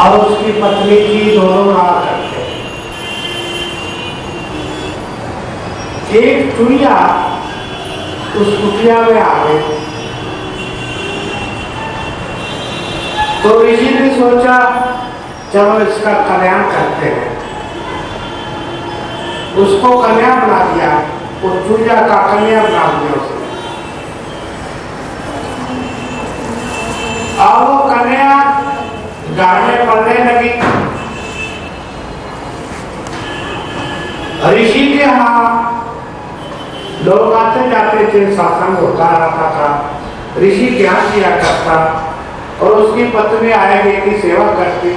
और उसकी पत्नी की दोनों रहा करते। एक चुहिया उस कुटिया में आ गई तो ऋषि ने सोचा चलो इसका कल्याण करते हैं। उसको कन्या बना दिया, उस चुहिया का कन्या बना दिया उसने। और वो कन्या घर में पढ़ने लगी। ऋषि के यहाँ लोग आते जाते थे, सत्संग होता रहता था, ऋषि ज्ञान दिया करता और उसकी पत्नी आएगी की सेवा करती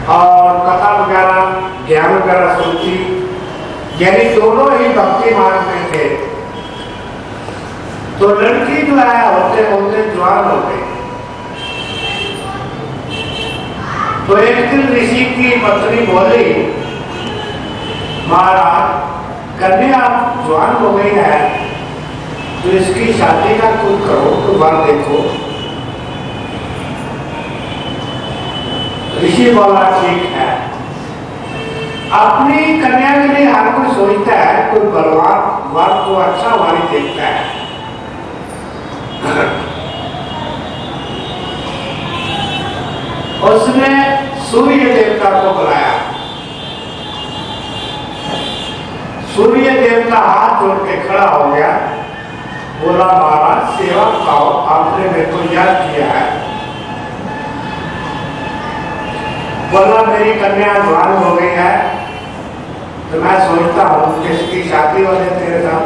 और कथा वगैरह ज्ञान वगैरह सुनती। यानी दोनों ही भक्ति मार्ग में थे। तो लड़की जो है होते होते जवान हो गई। तो एक दिन ऋषि की पत्नी बोली, महाराज कन्या जवान हो गई है तो इसकी शादी का कुछ करो, तो वर देखो। ऋषि बोला ठीक है। अपनी कन्या के लिए हर कोई सोचता है, कोई बलवान वर को अच्छा वाली देखता है। उसने सूर्य देवता को बुलाया। सूर्य देवता हाथ जोड़ के खड़ा हो गया, बोला महाराज सेवा पाओ, आपने मेरे को याद किया है। बोला मेरी कन्या जवान हो गई है तो मैं सोचता हूँ किसकी शादी हो जाए तेरे साथ।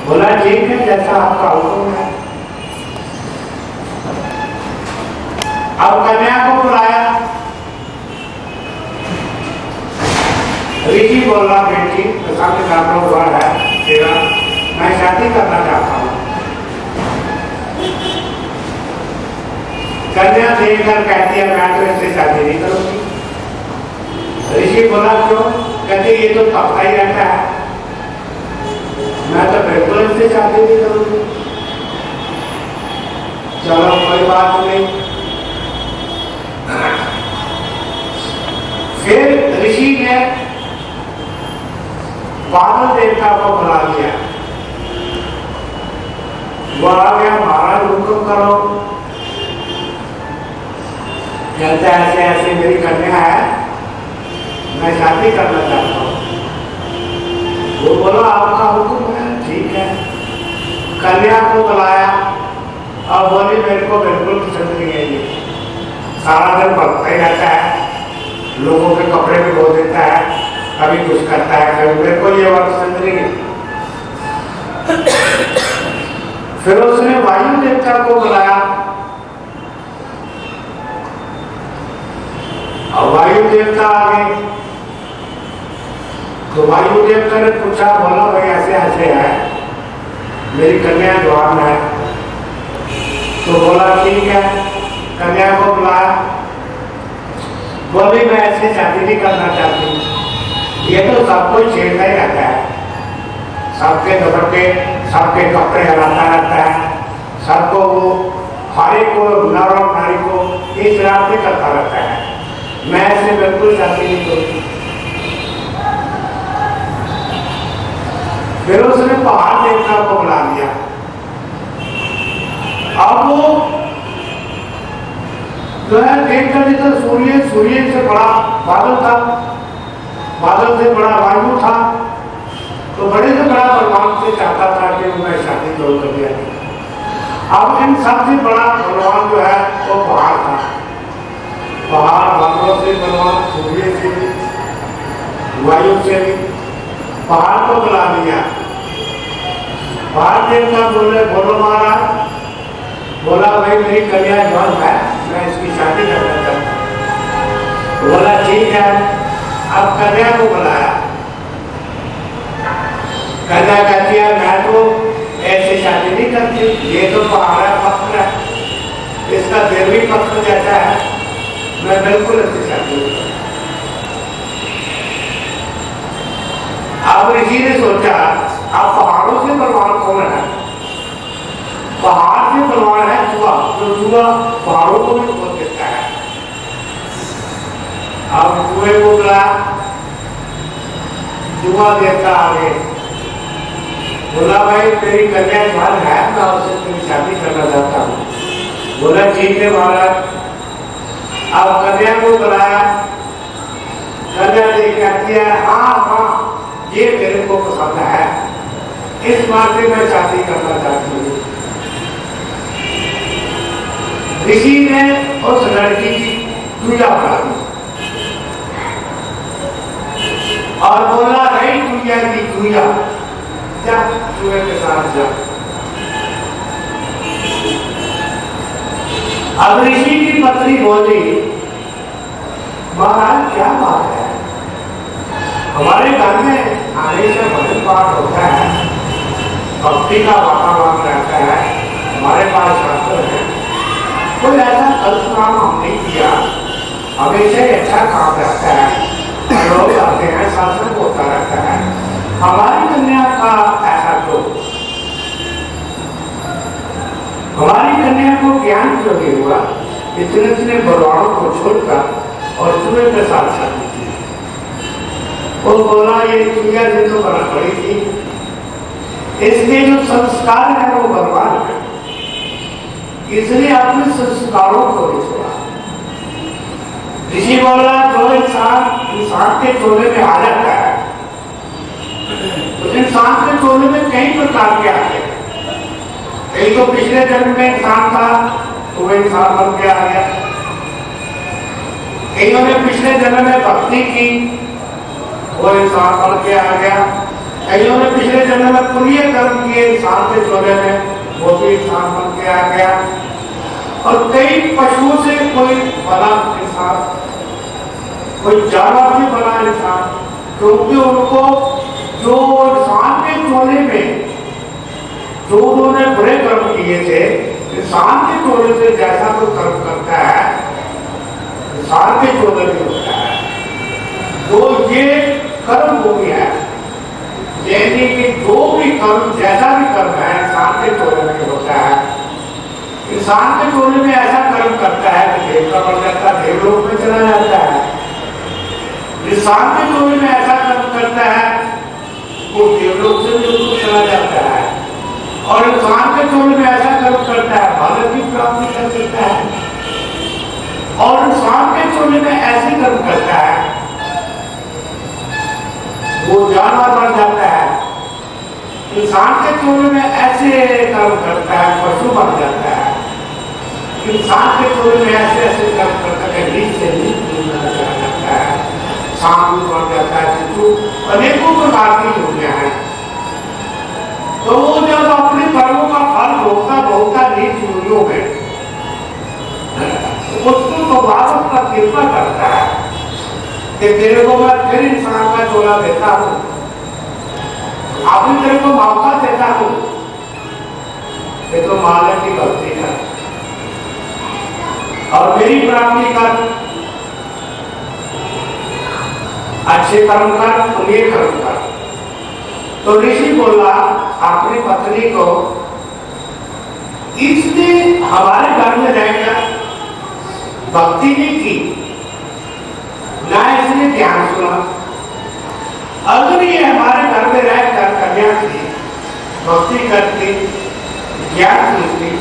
बोला ठीक है, जैसा आपका हुक्म है। अब कन्या को बुलाया। ऋषि बोल रहा बेटी पसंद करना हुआ है तेरा, मैं शादी करना चाहता हूँ। कन्या देखकर कहती है मैं तो इससे शादी नहीं करूंगी। ऋषि बोला क्यों? कहते ये तो पक्का ही रहता है, मैं तो बिल्कुल इससे शादी नहीं करूंगी। चलो कोई बात नहीं। फिर ऋषि ने बादल देवता को बुला लिया। वो आ गया, महाराज हुक्म करो। कहता है ऐसे ऐसे मेरी कन्या है, मैं शादी करना चाहता हूँ। वो बोला आपका हुक्म है, ठीक है। कन्या को बुलाया और बोली मेरे को बिल्कुल पसंद नहीं है, ये सारा दिन भटकता ही रहता है, लोगों के कपड़े भी धो देता है, कभी कुछ करता है, कभी मेरे को ये बात पसंद नहीं है। फिर उसने वायु देवता को बुलाया और वायु देवता आ गए। तो वायु देवता ने पूछा, बोला भाई ऐसे ऐसे है, मेरी कन्या जवान है। तो बोला ठीक है। कन्या को बुलाया, बोली मैं ऐसे शादी नहीं करना चाहती। ये तो सबको छेड़ता ही रहता है, सबके दुपट्टे सबके कपड़े हराता रहता है, सबको वो हर एक को नर और नारी को इस रास्ते करता रहता है। मैं ऐसे बिल्कुल शादी नहीं करूंगी। फिर उसने पहाड़ देवता को बुला लिया। अब वो जो है देखकर जितना सूर्य से बड़ा बादल था, बादल से बड़ा वायु था, तो बड़े से बड़ा बलवान से चाहता था कि मैं शादी करूं कन्या की। अब इन सबसे बड़ा बलवान जो है वो पहाड़ था। पहाड़ बादलों से बलवान, सूर्य से भी, वायु से भी। पहाड़ को बुला लिया। पहाड़ देवता बोले बोलो महाराज। बोला भाई मेरी कन्या जवान है, मैं इसकी शादी करना चाहता हूँ। बोला ठीक है। अब कन्या को बुलाया। कन्या कहती है मैं तो ऐसे शादी नहीं करती, ये तो पहाड़ पत्थर है, इसका दिल भी पत्थर जैसा है, मैं बिल्कुल ऐसे शादी नहीं करती। अब ऋषि ने सोचा अब पहाड़ों से बलवान कौन है? पहाड़ से बलवान है चूहा, जो चूहा पहाड़ों को भी खोद देता है। अब चूहे को बुला, चूहा देता आगे, बोला भाई तेरी कन्या घर है, मैं उससे तेरी शादी करना चाहता हूँ। बोला ठीक है महाराज। अब कन्या को बुलाया, कन्या देख कहती है हाँ हाँ ये मेरे को पसंद है, इस बात से मैं शादी करना चाहती हूँ। ऋषि ने उस लड़की की पूजा करा दी और बोला रही पूजा की पूजा, जा चूहे के साथ जा। अब ऋषि की पत्नी बोली महाराज क्या बात है, हमारे घर में हमेशा भजन पाठ होता है, भक्ति का वातावरण रहता है, हमारे पास शास्त्र है, कोई ऐसा गलत काम हम नहीं किया, हमेशा अच्छा काम रहता है, लोग आते हैं, शासन होता रहता है, हमारी कन्या का ऐसा क्यों, हमारी कन्या को ज्ञान क्यों नहीं हुआ, इतने इतने बलवानों को छोड़कर और चूहे के साथ शादी की। वो बोला ये चूहा से तो बना पड़ी थी, इसके जो संस्कार है वो बलवान है, इसलिए अपने संस्कारों को नहीं छोड़ा। ऋषि बोला जो इंसान के चोले में आ जाता है, तो इंसान के चोले में कई प्रकार के आते हैं। कई तो पिछले जन्म में इंसान था तो वो इंसान बन के आ गया, कईयों ने पिछले जन्म में भक्ति की वो इंसान बन के आ गया, कईयों ने पिछले जन्म में पुण्य कर्म किए इंसान के चोले में, वो भी इंसान बन के आ गया। और कई पशुओं से कोई बना इंसान, कोई जानवर से बना इंसान, क्योंकि उनको जो इंसान के चोले में जो उन्होंने बुरे कर्म किए थे, इंसान के चोले से जैसा कोई कर्म करता है इंसान के चोले में होता है, तो ये कर्म हो गया है, यानी कि जो भी कर्म जैसा भी कर्म है इंसान के चोले में होता है। इंसान के चोले में ऐसा कर्म करता है कि देवता बन जाता है, देवलोक में चला जाता है। इंसान के चोले में ऐसा कर्म करता है वो देवलोक से भी ऊपर चला जाता है, और इंसान के चोले में ऐसा कर्म करता है भारत की प्राप्ति कर सकता है, और इंसान के चोले में ऐसे कर्म करता है वो जानवर बन जाता है, इंसान के चोले में ऐसे कर्म करता है पशु बन जाता है, इंसान के चोले में ऐसे ऐसे कर्म करता है नीच से नीच चला जाता है, सांप बन जाता है, तो अनेकों प्रकार की दुनिया है। तो वो जब अपने कर्मों का फल भोगता नीच योनियों में, तो उसको भगवान अपना कृपा करता है कि तेरे को मैं फिर इंसान का चोला देता हूँ, अभी तेरे को मौका देता हूँ कि तुम मालक की गलती कर और मेरी प्राप्ति कर, अच्छे कर्म कर, पुण्य कर्म कर। तो ऋषि बोला अपनी पत्नी को, इसने हमारे घर में रहकर भक्ति नहीं की, ना इसने ध्यान सुना, अगर ये हमारे घर में रहकर कन्या की भक्ति करती, ज्ञान सुनती,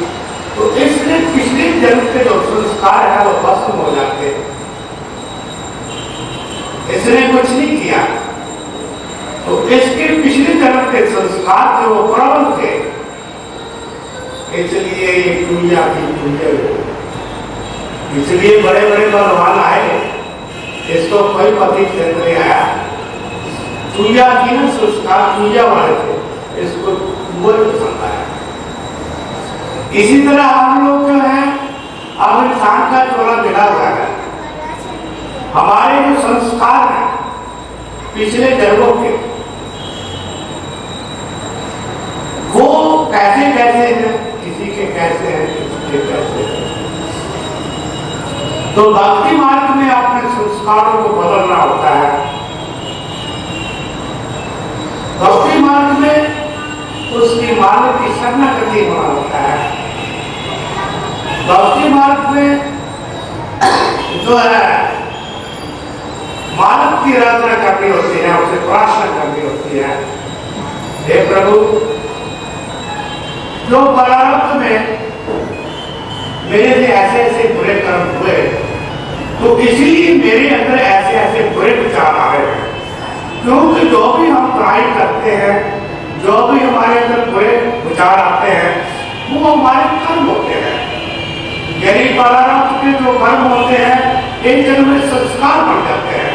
तो इसने पिछले जन्म के जो संस्कार है वो भस्म हो जाते। इसने कुछ नहीं किया तो इसके पिछले जन्म के संस्कार जो वो प्रबल थे, इसलिए ये पूजा की पूजा हो, इसलिए बड़े बड़े बलवान आए, इसको कोई पति क्षेत्र नहीं आया, पूजा की ना संस्कार पूजा वाले थे, इसको वो पसंद आया। इसी तरह हम लोग जो है अब इंसान का चोला मिला हुआ है, हमारे जो संस्कार हैं पिछले जन्मों के, वो कैसे कैसे हैं, किसी के कैसे हैं, किसी के कैसे हैं। तो भक्ति मार्ग में अपने संस्कारों को बदलना होता है। भक्ति मार्ग में उसकी मार्ग की शरणागति होना होता है। भक्ति मार्ग में जो है मानव की आराधना करनी होती है, उसे प्रार्थना करनी होती है। हे प्रभु, जो प्रारंभ में मेरे से ऐसे ऐसे बुरे कर्म हुए, तो इसलिए मेरे अंदर ऐसे ऐसे बुरे विचार आ रहे हैं। क्योंकि जो भी हम बुराई करते हैं, जो भी हमारे अंदर बुरे विचार आते हैं, वो हमारे कर्म होते हैं। यानी प्रारंभ के जो कर्म होते हैं, एक जन्म में संस्कार बन जाते हैं।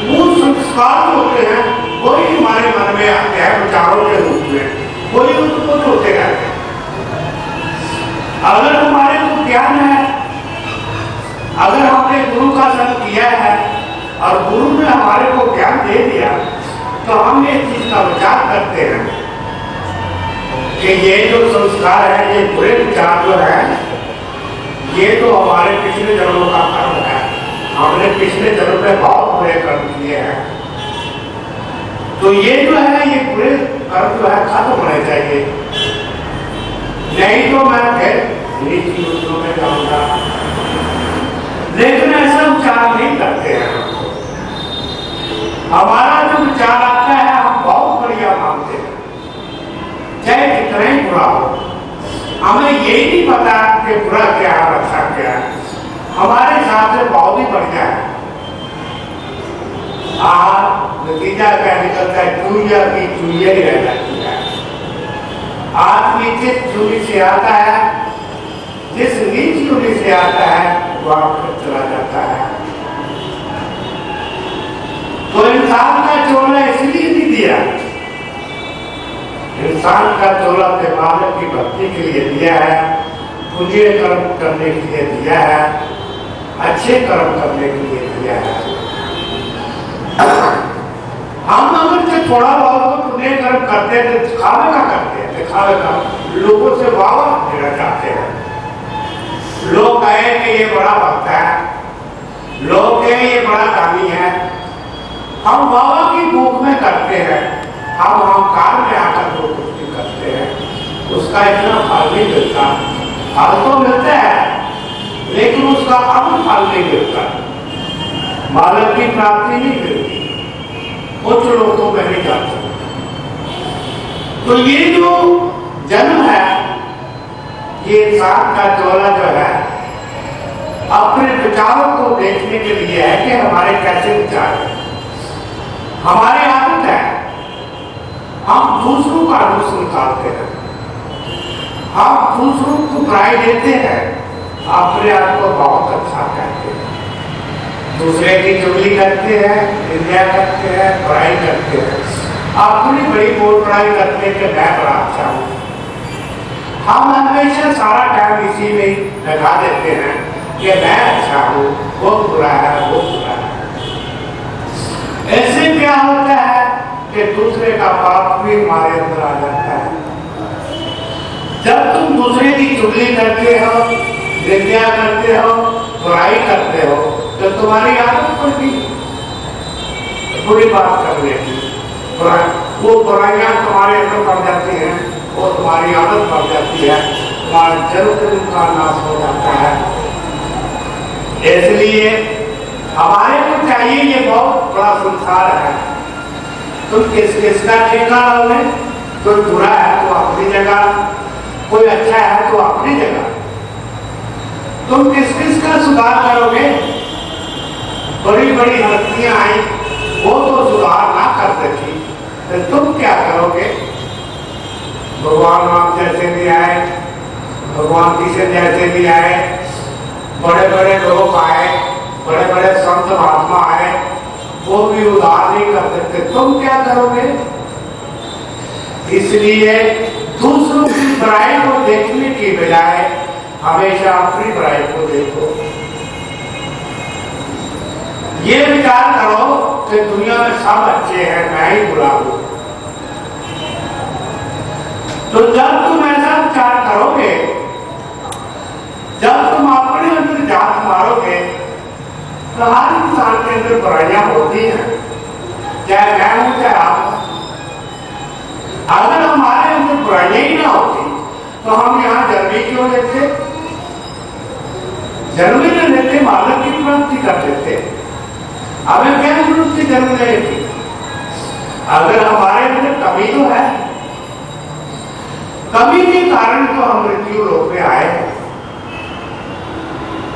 वो संस्कार होते हैं, वही हमारे मन में आते हैं विचारों के रूप में, वही उत्पन्न होते रहते हैं। अगर हमारे को ज्ञान है, अगर हमने गुरु का संग किया है और गुरु ने हमारे को ज्ञान दे दिया, तो हम ये चीज का विचार करते हैं कि ये जो संस्कार है, ये बुरे विचार जो है, ये तो हमारे पिछले जन्मों का कर्म है। हमने पिछले जन्म में बहुत बुरे कर्म किए हैं, तो ये जो है, ये बुरे कर्म जो है खत्म होने चाहिए, नहीं तो मैं फिर नीच युद्धों में जाऊंगा। लेकिन ऐसा विचार नहीं करते हैं। हमारा जो विचार आता है, हम बहुत बढ़िया मानते हैं, चाहे कितना ही बुरा हो। हमें यही नहीं पता कि बुरा क्या है, अच्छा क्या है। हमारे हिसाब से बहुत ही बढ़िया है। नतीजा क्या निकलता है? चूहिया की चूहिया ही रह जाती है। आदमी जिस चूही से आता है, जिस नीच चूही से आता है, वो आपको चला जाता है। तो इंसान का चोला इसलिए नहीं दिया, इंसान का चोला अपने मालिक की भक्ति के लिए दिया है, पुण्य कर्म करने के लिए दिया है, अच्छे कर्म करने के लिए दिया है। हम अगर से थोड़ा बहुत पुण्य कर्म करते हैं तो दिखावे का करते हैं, दिखावे का, लोगों से वाह देना चाहते हैं। लोग कहे कि ये बड़ा भक्त है, लोग कहे ये बड़ा दानी है। हम बाबा की भूख में करते हैं, हम अहंकार में आकर जो कुछ करते हैं, उसका इतना फल नहीं मिलता। फल तो मिलता है, लेकिन उसका अमल फल नहीं मिलता, मालक की प्राप्ति नहीं मिलती, कुछ लोगों में नहीं जाती। तो ये जो जन्म है, ये इंसान का चोला जो है, अपने विचारों को देखने के लिए है कि हमारे कैसे विचार हैं। हमारी आदत है, हम दूसरों का अनुसरण करते हैं, हम दूसरों को बुराई देते हैं, अपने आप को बहुत अच्छा कहते हैं, दूसरे की चुगली करते हैं, निंदा करते हैं, बुराई करते हैं, अपनी बड़ी बोल बुराई करते हैं कि मैं बड़ा अच्छा हूँ। हम हमेशा सारा टाइम इसी में लगा देते हैं कि मैं अच्छा हूँ, वो बुरा है, वो बुरा है। ऐसे क्या होता है कि दूसरे का पाप भी हमारे अंदर आ जाता है। जब तुम दूसरे की चुगली करते हो, निंदा करते हो, बुराई करते हो, तो तुम्हारी आदत पड़ती बुरी बात करने की, वो बुराइयां तुम्हारे अंदर पड़ जाती हैं, वो तुम्हारी आदत पड़ जाती है, तुम्हारा जन्म का नाश हो जाता है। इसलिए हमारे को चाहिए, ये बहुत बड़ा संसार है, तुम किस किसका ठेका लोगे? कोई बुरा है तो अपनी जगह, कोई अच्छा है तो अपनी जगह। तुम किस किस का सुधार करोगे? बड़ी बड़ी हस्तियां आई, वो तो सुधार ना कर सकी, तो तुम क्या करोगे? भगवान राम जैसे भी आए, भगवान कृष्ण जैसे भी आए, बड़े बड़े लोग आए, बड़े बड़े संत महात्मा आए, वो भी उद्धार नहीं कर सकते, तुम क्या करोगे? इसलिए दूसरों की बुराई को देखने की बजाय हमेशा अपनी बुराई को देखो। ये विचार करो कि दुनिया में सब अच्छे हैं, मैं ही बुरा हूं। तो जब तुम ऐसा विचार करोगे, जब तुम अपने अंदर जांच मारोगे, तो हर इंसान के अंदर बुराइयां होती हैं, चाहे मैं हूं चाहे आप। अगर हमारे अंदर बुराइयां ही ना होती तो हम यहाँ जन्म क्यों लेते? जन्म न लेते, मालक की प्राप्ति कर देते। हमें क्या जरूरत थी जन्म लेने की? अगर हमारे अंदर कमी तो है, कमी के कारण तो हम मृत्यु लोक में आए हैं।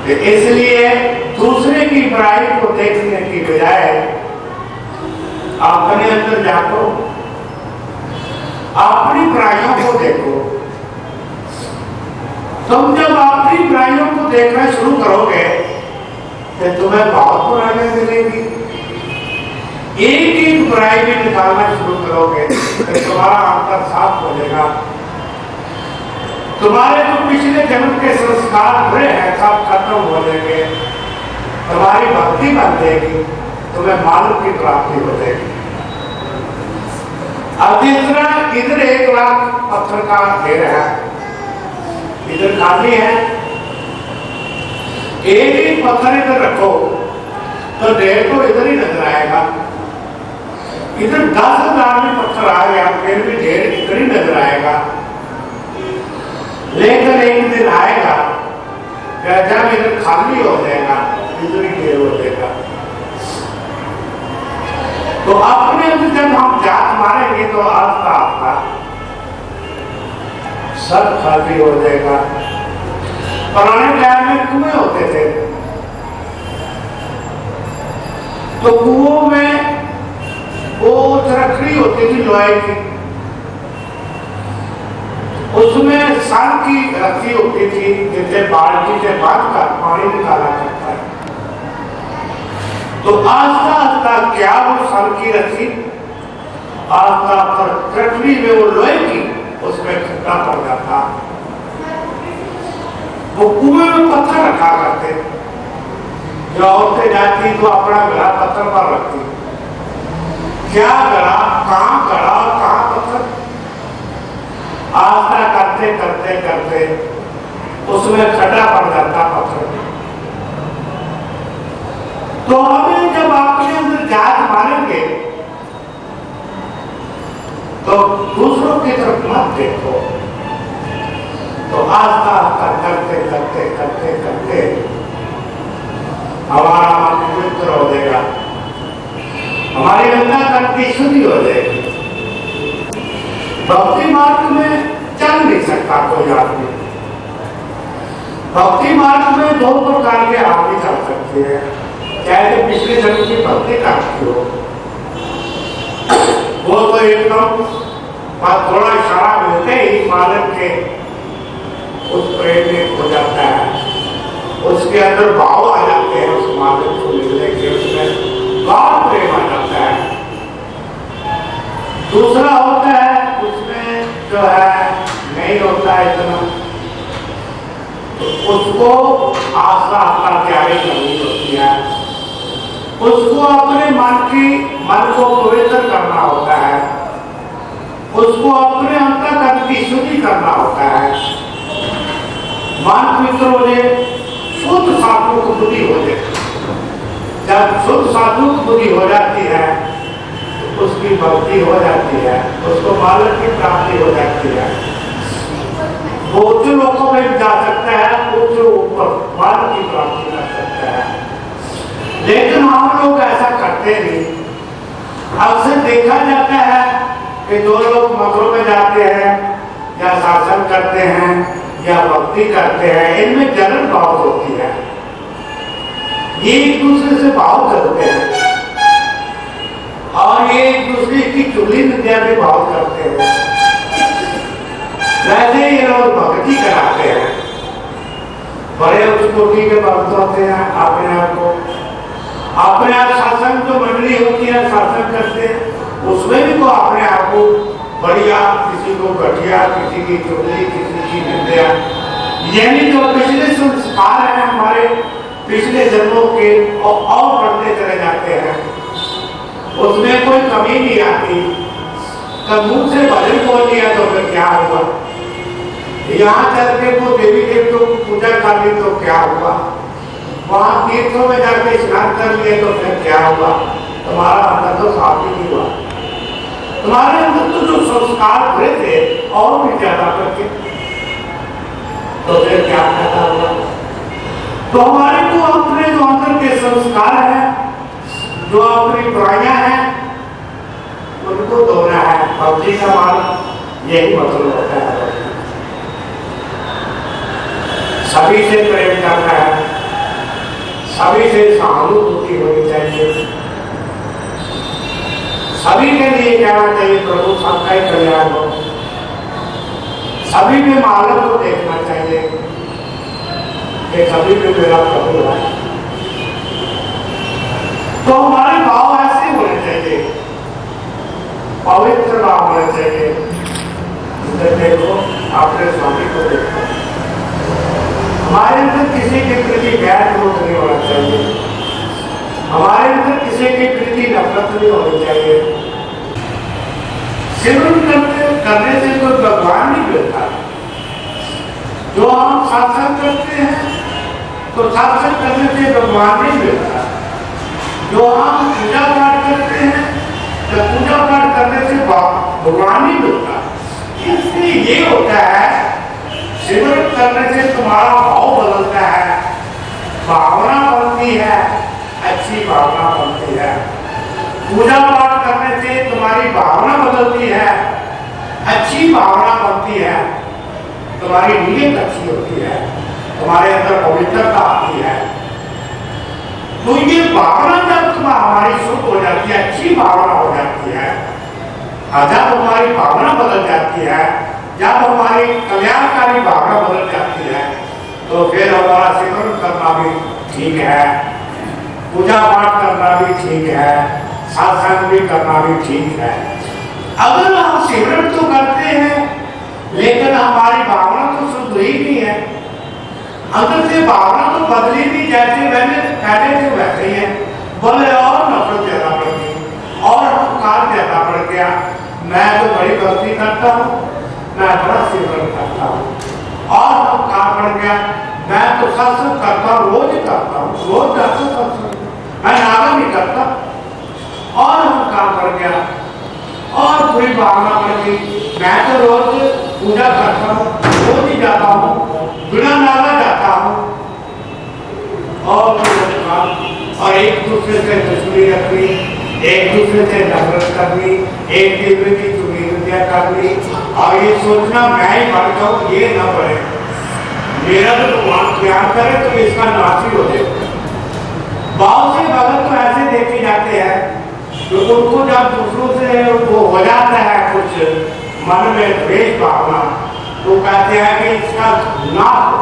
इसलिए दूसरे की बुराई को देखने की बजाय अपने अंदर झांको, अपनी बुराइयों को देखो। तुम जब अपनी बुराइयों को देखना शुरू करोगे तो तुम्हें बहुत बुराइयां मिलेंगी। एक एक बुराई भी निकालना शुरू करोगे तो तुम्हारा अंतर साफ हो जाएगा। तुम्हारे जो पिछले जन्म के संस्कार बुरे हैं सब खत्म हो जाएंगे, तुम्हारी भक्ति बन जाएगी, तुम्हें मानव की प्राप्ति हो जाएगी। अब तीसरा, इधर 1 लाख पत्थर का ढेर है, इधर खाली है। एक एक पत्थर इधर रखो तो ढेर तो इधर ही नजर आएगा। इधर 10,000 में पत्थर आ गया फिर भी ढेर इधर ही नजर आएगा। लेकिन एक दिन आएगा जब इधर खाली हो जाएगा, इधर ही ढेर हो जाएगा। तो अपने अंदर जब हम जात मारेंगे तो आस्ता आस्ता सब खाली हो जाएगा। पुराने टाइम में कुएं होते थे, तो कुओं में वो चरखड़ी होती थी लोहे की, उसमें सान की रस्सी होती थी जिसे बाल्टी से बांधकर पानी निकाला करता है। तो आस्ता आस्ता क्या वो सान की रस्सी आस्ता आस्ता चरखड़ी में वो लोहे की उसमें खड्डा पड़ जाता। वो कुएं में पत्थर रखा करते, जो औरतें जाती तो अपना गला पत्थर पर रखती। क्या गला, कहां गला, कहां पत्थर, आस्था करते करते करते उसमें खड्डा पड़ जाता पत्थर। तो हमें जब आपके अंदर जात मारेंगे तो दूसरों की तरफ मत देखो, तो आस्था आस्था करते करते करते करते हमारा मन पवित्र हो जाएगा, हमारी अंतःकरण की शुद्धि हो जाएगी। भक्ति मार्ग में चल नहीं सकता कोई आदमी। भक्ति मार्ग में 2 प्रकार के आदमी चल सकते हैं, चाहे तो पिछले जन्म की भक्ति करती हो, वो तो एकदम थोड़ा इशारा मिलते ही मालक के उस प्रेम में हो जाता है, उसके अंदर भाव आ जाते हैं, उस मालक को मिलने के उसमें गाढ़ प्रेम आ जाता है। दूसरा होता है उसमें जो है नहीं होता है इतना, तो उसको आस्था आस्था तैयारी करनी होती है, उसको अपने मन को पवित्र करना होता है, उसको अपने अंतःकरण की शुद्धि करना होता है। मन पवित्र हो जाए, शुद्ध सात्विक बुद्धि हो जाए। जब शुद्ध सात्विक बुद्धि हो जाती है तो उसकी भक्ति हो जाती है, उसको मालक की प्राप्ति हो जाती है। वो उच्च लोकों में जा सकता है, उच्च ऊपर मालक की प्राप्ति कर सकता है। लेकिन हम लोग ऐसा करते नहीं। अक्सर देखा जाता है कि 2 लोग मंदिरों में जाते हैं या शासन करते हैं या भक्ति करते हैं, इनमें जलन बहुत होती है, ये एक दूसरे से भाव करते हैं और ये एक दूसरे की चुगली निंदा भी भाव करते हैं। वैसे ये लोग भक्ति कराते हैं, बड़े उस कोटि के भक्त होते हैं, अपने आप शासन जो मंडली होती है शासन करते हैं, उसमें भी वो अपने आप को बढ़िया, किसी को घटिया, किसी की चुगली, किसी की निंदा, यानी जो पिछले संस्कार हैं हमारे पिछले जन्मों के और बढ़ते चले जाते हैं, उसमें कोई कमी नहीं आती। कब मुंह से भजन बोल दिया तो फिर क्या हुआ, यहाँ चल के वो देवी देवताओं की पूजा कर ली तो क्या हुआ, वहां तीर्थों में जाके स्नान कर लिए तो फिर क्या हुआ, तुम्हारा अंदर तो साफ ही नहीं हुआ। तुम्हारे अंदर तो जो संस्कार हुए थे और भी ज्यादा करके, तो फिर क्या फायदा हुआ। तो हमारे को अपने जो अंदर के संस्कार हैं जो अपनी बुराइयां हैं उनको धोना है। भक्ति का मार्ग यही मतलब होता है। सभी से प्रेम करना है, सभी से सहानुभूति होनी चाहिए, सभी के लिए कहना चाहिए प्रभु सबका ही कल्याण हो, सभी में मानव को देखना चाहिए कि सभी में मेरा प्रभु है। तो हमारे भाव ऐसे होने चाहिए, पवित्र भाव होने चाहिए। देखो अपने स्वामी को देखो, हमारे अंदर किसी के प्रति गैर क्रोध नहीं होना चाहिए, हमारे अंदर किसी के प्रति नफरत नहीं होनी चाहिए। सिमरन करने से कोई भगवान नहीं मिलता। जो हम सत्संग करते हैं तो सत्संग करने से भगवान नहीं मिलता। जो हम पूजा पाठ करते हैं तो पूजा पाठ करने से भगवान नहीं मिलता। इसलिए ये होता है, सिमरन करने से तुम्हारा भाव बदलता है, भावना बनती है, अच्छी भावना बनती है। पूजा पाठ करने से तुम्हारी भावना बदलती है, अच्छी भावना बनती है, तुम्हारी नीयत अच्छी होती है, तुम्हारे अंदर पवित्रता आती है। तो ये भावना जब हमारी शुद्ध हो जाती है, अच्छी भावना हो जाती है, जब हमारी भावना बदल जाती है, जब हमारी कल्याणकारी भावना बदल जाती है, तो फिर हमारा सिमरन करना भी ठीक है, पूजा पाठ करना भी ठीक है, सत्संग भी करना भी ठीक है। अगर हम सिमरन तो करते हैं लेकिन हमारी भावना तो शुद्ध ही नहीं है, अंदर से भावना तो बदली नहीं, जैसे पहले थे वैसे ही है, बोले और नफरत ज्यादा बढ़ गई और अहंकार ज्यादा बढ़ गया। मैं तो बड़ी गलती करता हूँ, मैं बड़ा सिमरन करता हूँ, और अहंकार बढ़ गया। मैं तो सत्संग करता हूँ, रोज करता हूँ, रोज जाता हूँ सत्संग, मैं नागा नहीं करता, और अहंकार बढ़ गया और बुरी भावना बढ़ गई। मैं तो रोज पूजा करता हूँ, रोज ही जाता हूँ, बिना नागा जाता हूँ, और एक दूसरे से दुश्मनी रखनी, एक दूसरे से नफरत करनी, एक दूसरे की चुगलियां करनी, और ये सोचना मैं ही बढ़ जाऊँ, ये न बढ़े, मेरा तो भगवान ज्ञान करे तो इसका नाश ही हो जाए। बहुत से भगत तो ऐसे देखे जाते हैं तो उनको जब दूसरों से वो हो जाता है कुछ मन में द्वेष भावना, तो कहते हैं कि इसका नाश हो,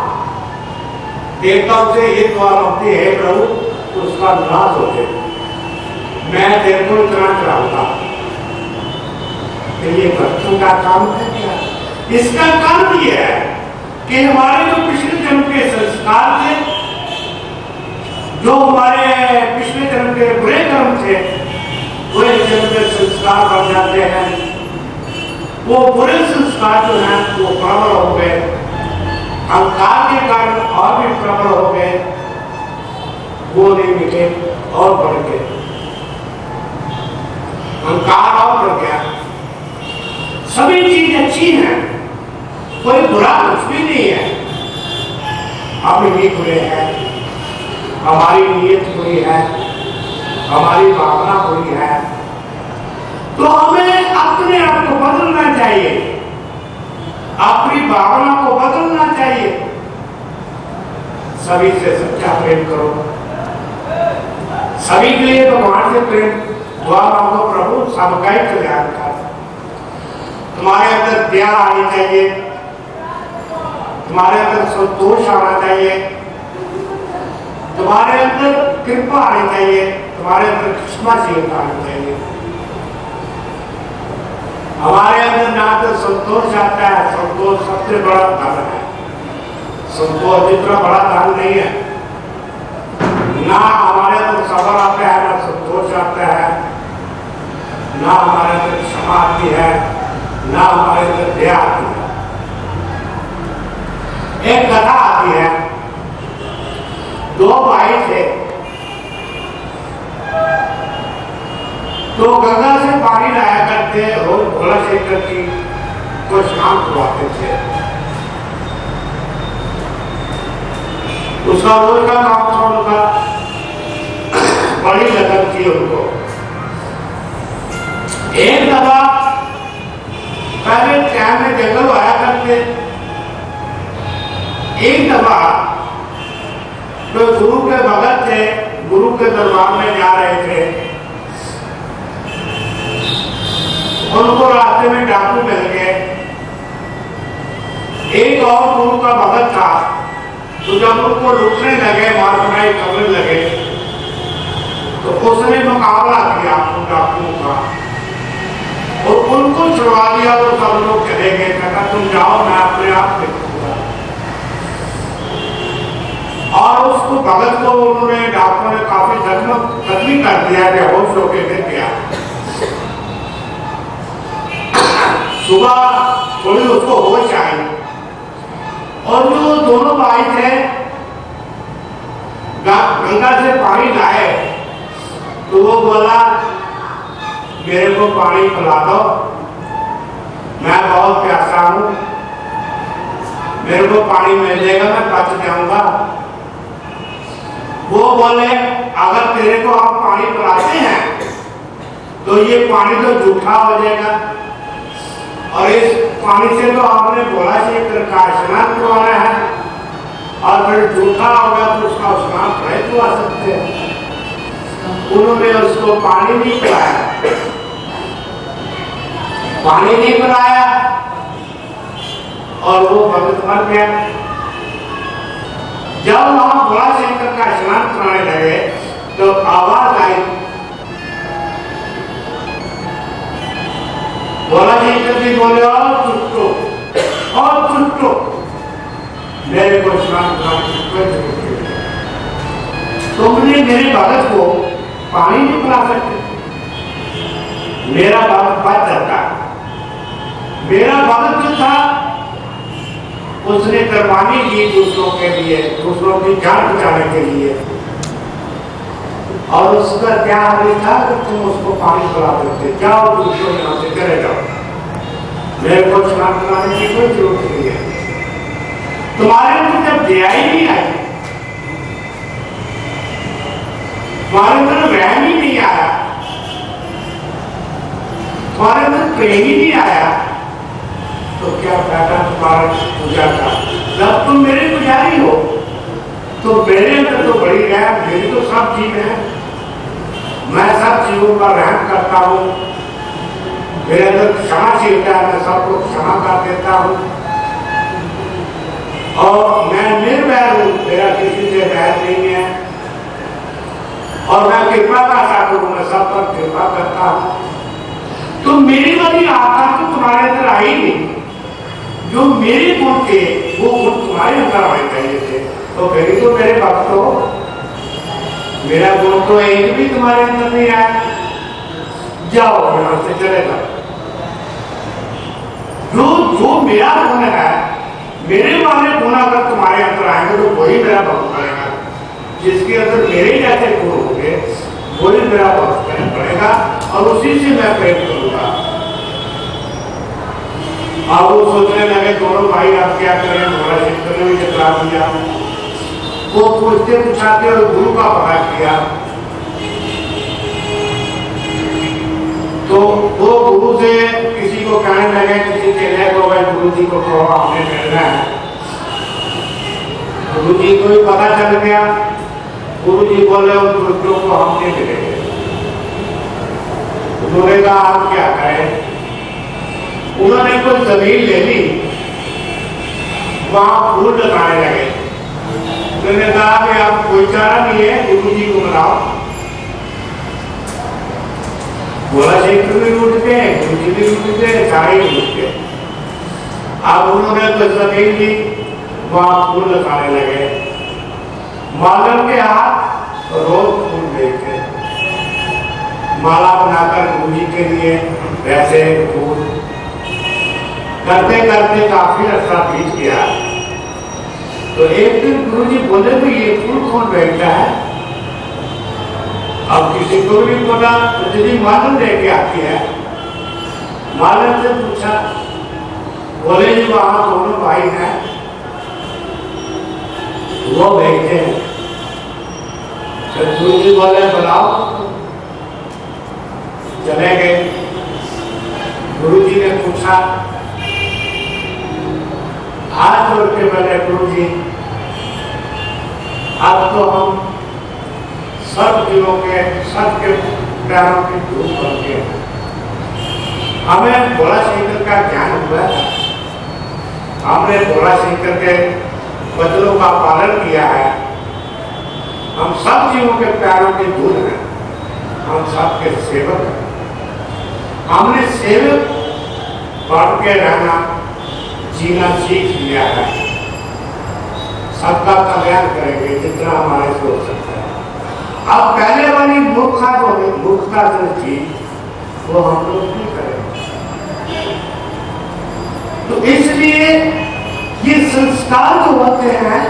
देवताओं से ये दुआ मांगते हैं प्रभु उसका नाश हो जाए, मैं तेरे को इतना चाहूंगा। ये भक्तों का काम है क्या? इसका काम ये है कि हमारे जो पिछले जन्म के संस्कार थे, जो हमारे पिछले जन्म के बुरे कर्म थे, बुरे जन्म के संस्कार बन जाते हैं। वो बुरे संस्कार जो हैं वो प्रबल हो गए, अहंकार के कारण और भी प्रबल हो गए, वो नहीं मिटे और बढ़ गए, अहंकार और बढ़ गया। सभी चीज अच्छी है, कोई बुरा कुछ भी नहीं है, हम ही बुरे हैं, हमारी नीयत बुरी है, हमारी भावना बुरी है। तो हमें अपने आप को बदलना चाहिए, अपनी भावना को बदलना चाहिए। सभी से सच्चा प्रेम करो, सभी के लिए भगवान से प्रेम, दुआ मांगो प्रभु सबका ही कल्याण कर। तुम्हारे अंदर दया आनी चाहिए, तुम्हारे अंदर संतोष आना चाहिए, तुम्हारे अंदर कृपा आनी चाहिए, तुम्हारे अंदर क्षमाशीलता आनी चाहिए। हमारे अंदर ना तो संतोष आता है, संतोष सबसे बड़ा धन है, संतोष जितना बड़ा धन नहीं है। ना हमारे अंदर सबर आता है, ना संतोष आता है, ना हमारे अंदर क्षमा आती है, ना हमारे अंदर दया आती है। एक कथा आती है, दो भाई थे, तो गंगा से पानी लाया करते, रोज भोला शंकर की को शाम खुआते थे। उसका रोज का काम था, उनका बड़ी लगन थी उनको। एक दफा तो गुरु के भगत थे, गुरु के दरबार में जा रहे थे, उनको रास्ते में डाकू मिल गए। एक और गुरु का भगत था, तो जब उनको लूटने लगे, मार पटाई करने लगे, तो उसने मुकाबला किया उन डाकुओं का और उनको छुड़वा दिया। तो सब लोग चले गए, कहा तुम जाओ, मैं अपने आप देखूंगा। और उसको भगत को उन्होंने डाकुओं ने काफी जख्मी कर दिया, बेहोश होकर गिर गया। सुबह थोड़ी उसको होश आई और जो दोनों भाई थे गंगा से पानी लाए, तो वो बोला मेरे को पानी पिला दो, मैं बहुत प्यासा हूं, मेरे को पानी मिल जाएगा, मैं बच जाऊंगा। वो बोले अगर तेरे को आप पानी पिलाते हैं तो ये पानी तो जूठा हो जाएगा, और इस पानी से तो आपने बोला कि का स्नान करवाना है, और फिर जूठा होगा तो उसका स्नान थोड़े तो आ सकते हैं। उन्होंने उसको पानी नहीं पिलाया, पानी नहीं पिलाया और वो भगत मर गया। जब वहां भोला शंकर का स्नान कराने लगे तो आवाज आई, भोला शंकर जी बोले और चुट्टो, और चुट्टो, मेरे को स्नान कराने, तुमने मेरे भगत को पानी नहीं पिला सकते, मेरा भगत बच जाता। मेरा भगत जो था उसने कुर्बानी की दूसरों के लिए, दूसरों की जान बचाने के लिए, और उसका क्या हाल था कि तुम उसको पानी पिला देते। जाओ दूसरों यहाँ से चले जाओ, मेरे को स्नान कराने की कोई जरूरत नहीं है। तुम्हारे अंदर जब दया ही नहीं आई, तुम्हारे अंदर वहम ही नहीं आया, तुम्हारे अंदर प्रेम ही नहीं आया, तो क्या फायदा तुम्हारा पूजा का। जब तुम मेरे पुजारी हो तो मेरे अंदर तो बड़ी रहम, मेरी तो सब चीज है, मैं सब चीजों पर रहम करता हूँ, मेरे अंदर क्षमाशीलता है, मैं सबको क्षमा कर देता हूँ, और मैं निर्वैर हूँ, मेरा किसी से वैर नहीं है, और मैं कृपा का ठाकुर हूँ, मैं सब पर कृपा करता हूँ। तो मेरी वाली आत्मा तो तुम्हारे अंदर आई नहीं, जो मेरे गुण थे वो गुण तुम्हारे अंदर आने चाहिए थे, तो फिर तो मेरे भक्त हो, मेरा गुण तो एक भी तुम्हारे अंदर नहीं आया, जाओ यहां से चले जाओ। जो जो मेरा गुण है, मेरे वाले गुण अगर तुम्हारे अंदर आएंगे तो वही मेरा भक्त करेगा, जिसके अंदर मेरे जैसे गुण होंगे वही मेरा भक्त करेगा, और उसी से मैं प्रेम करूंगा। अब वो सोचने लगे दोनों भाई आप क्या करें, भोला शंकर ने भी टकरा दिया। वो पूछते पूछाते और गुरु का पता किया, तो वो गुरु से किसी को कहने लगे, किसी चेले को, भाई गुरु जी को कहो आपने मिलना है। गुरु जी को भी पता चल गया, गुरु जी बोले उन दुष्टों को हमने मिलेंगे। उन्होंने कहा आप क्या करें, उन्होंने कुछ जमीन ले ली, वहां फूल लगाने लगे। उन्होंने कहा कि आप कोई चारा नहीं है, गुरु जी को बुलाओ। भोला शंकर भी उठ गए, गुरु जी भी उठ गए, सारे उठ गए। अब उन्होंने कुछ जमीन ली, वहां फूल लगाने लगे। मालन के हाथ रोज फूल बेचते, माला बनाकर गुरु जी के लिए वैसे फूल करते करते काफी अर्सा बीत गया। तो एक दिन गुरु जी बोले भी ये फूल कौन बेचता है। अब किसी को भी बोला तो दीदी मालन लेके आती है। मालन से पूछा, बोले जी वहां दोनों भाई हैं, वो बेचते हैं। गुरु जी बोले बुलाओ, चले गए। गुरु जी ने पूछा, हाथ जोड़ के बोले गुरु जी अब तो हम सब जीवों के सबके पैरों की धूप करके हमें भोला शंकर का ज्ञान हुआ है। हमने भोला शंकर के वचनों का पालन किया है। हम सब जीवों के पैरों की धूल हैं। हम सबके सेवक हैं। हमने सेवक बढ़ के रहना जीना सीख लिया है। सबका कल्याण करेंगे जितना हमारे से हो सकता है। अब पहले वाली मूर्खता जो थी वो हम लोग नहीं करेंगे। तो इसलिए ये संस्कार जो होते हैं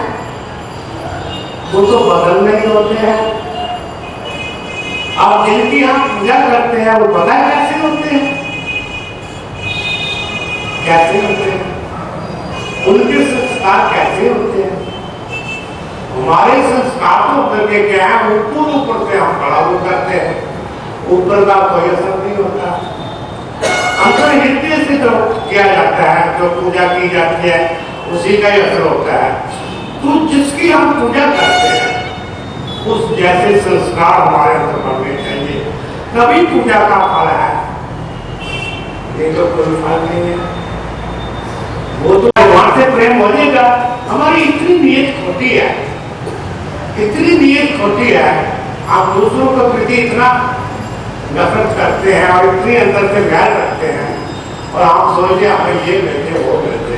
वो तो बदलने ही होते हैं। अब जिनकी हम पूजा करते हैं वो पता है कैसे होते हैं, कैसे होते हैं, उनके संस्कार कैसे होते हैं। हमारे संस्कार तो करके क्या है, ऊपर ऊपर से हम बड़ा वो करते हैं, ऊपर का कोई असर नहीं होता। अंतर हृदय से जो किया जाता है, जो पूजा की जाती है उसी का ही असर होता है। तो जिसकी हम पूजा करते हैं उस जैसे संस्कार हमारे अंदर बनने चाहिए, तभी पूजा का फल है। ये तो कोई फल नहीं है। वो तो भगवान से प्रेम हो जाएगा। हमारी इतनी नीयत खोटी है, इतनी नीयत खोटी है। आप दूसरों के प्रति इतना नफरत करते हैं और इतनी अंदर से वैर रखते हैं और आप सोचते हमें ये मिलते वो मिलते।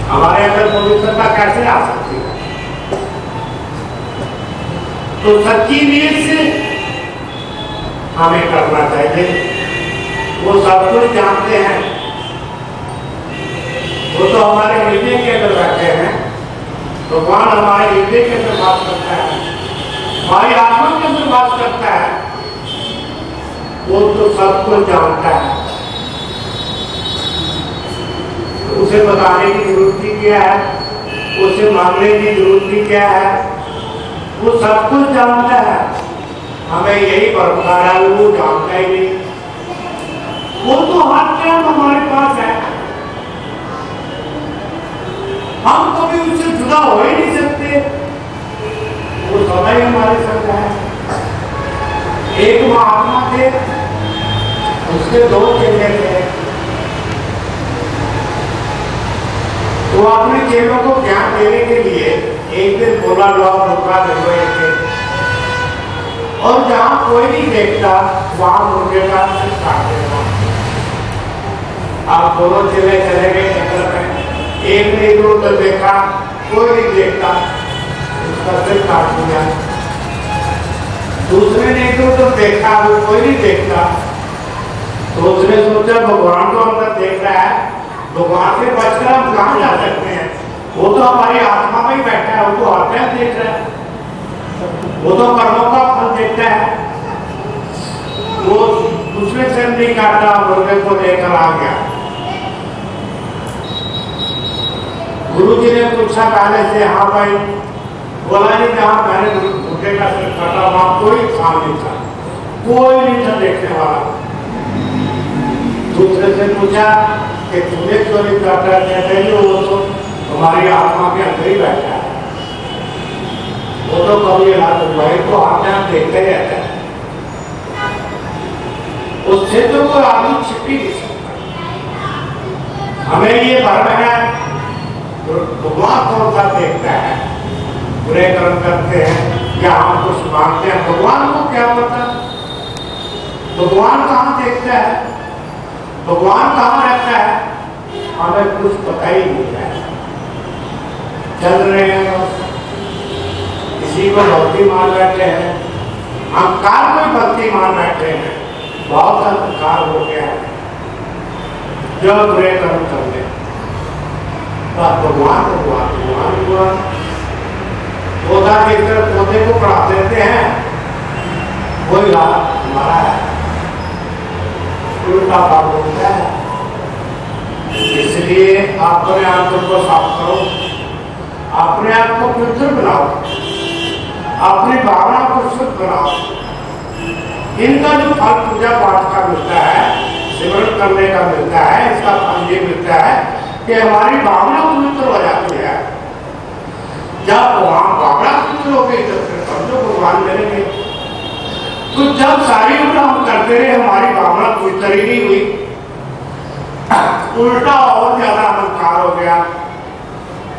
हमारे अंदर पवित्रता कैसे आ सकती है? तो सच्ची नीयत से हमें करना चाहिए। वो सब कुछ जानते हैं, वो तो हमारे हृदय के अंदर बैठे हैं। भगवान हमारे हृदय के अंदर बात करता है, हमारी आत्मा के अंदर बात करता है। वो तो सब कुछ जानता है, तो उसे बताने की जरूरत ही क्या है, उसे मांगने की जरूरत ही क्या है। वो सब कुछ जानता है। हमें यही बरकरार है, वो जानता ही नहीं। वो तो हर टाइम हमारे पास है। हम कभी उससे जुदा हो ही नहीं सकते। वो सदा ही हमारे साथ है। एक महात्मा थे, उसके दो चेले थे। वो अपने चेलों को ज्ञान देने के लिए एक दिन बोला, लो मुर्गा देखो एक, और जहां कोई नहीं देखता वहां मुर्गे का सिर काट देगा। आप दोनों चले चले गए जंगल में, एक ने इधर उधर देखा, कोई नहीं देखता, उसका सिर काट दिया। दूसरे ने इधर उधर देखा, वो कोई नहीं देखता, तो उसने सोचा भगवान तो अंदर देख रहा है, भगवान से बचकर हम कहाँ जा सकते हैं। वो तो हमारी आत्मा में ही बैठा है, वो तो हर टाइम देख रहा है, वो तो कर्मों का फल देखता है। वो दूसरे से नहीं काटा, मुर्गे को लेकर आ गया। गुरुजी ने पूछा पहले से, हाँ भाई, बोला नहीं जहां मैंने मुर्गे का सिर काटा वहां कोई था नहीं था, कोई नहीं था देखने वाला। दूसरे से पूछा कि तुमने क्यों नहीं काटा, कहते हैं वो तो हमारी आत्मा के अंदर ही बैठा है, वो तो कभी हाथ भाई को हाथ में देखते रहता है, उससे तो कोई आदमी छिप ही नहीं सकता। हमें ये भ्रम है, भगवान कौन सा देखता है, बुरे कर्म करते हैं या हम कुछ मांगते हैं, भगवान को क्या पता। भगवान कहाँ देखता है, भगवान कहाँ रहता है, हमें कुछ पता ही नहीं है। चल रहे हैं, किसी को भक्ति मान बैठे हैं, अहंकार में भक्ति मान बैठे हैं, बहुत अहंकार हो गया है। जो बुरे कर्म करते भगवान भगवान भगवान भगवान पौधा देखकर पौधे को पढ़ा देते हैं, कोई हमारा है, उल्टा भाव होता है। इसलिए अपने आप को साफ करो, अपने आप को पवित्र बनाओ, अपनी भावना को शुद्ध बनाओ। इनका जो फल पूजा पाठ का मिलता है, सिमरन करने का मिलता है, इसका फल ये मिलता है कि हमारी भावना पवित्र हो जाती है। जब वहां बाबरा लोगे तो फिर समझो भगवान मिलेंगे। तो जब सारी उल्टा हम करते रहे, हमारी भावना कोई तरी नहीं हुई, उल्टा और ज्यादा अहंकार हो गया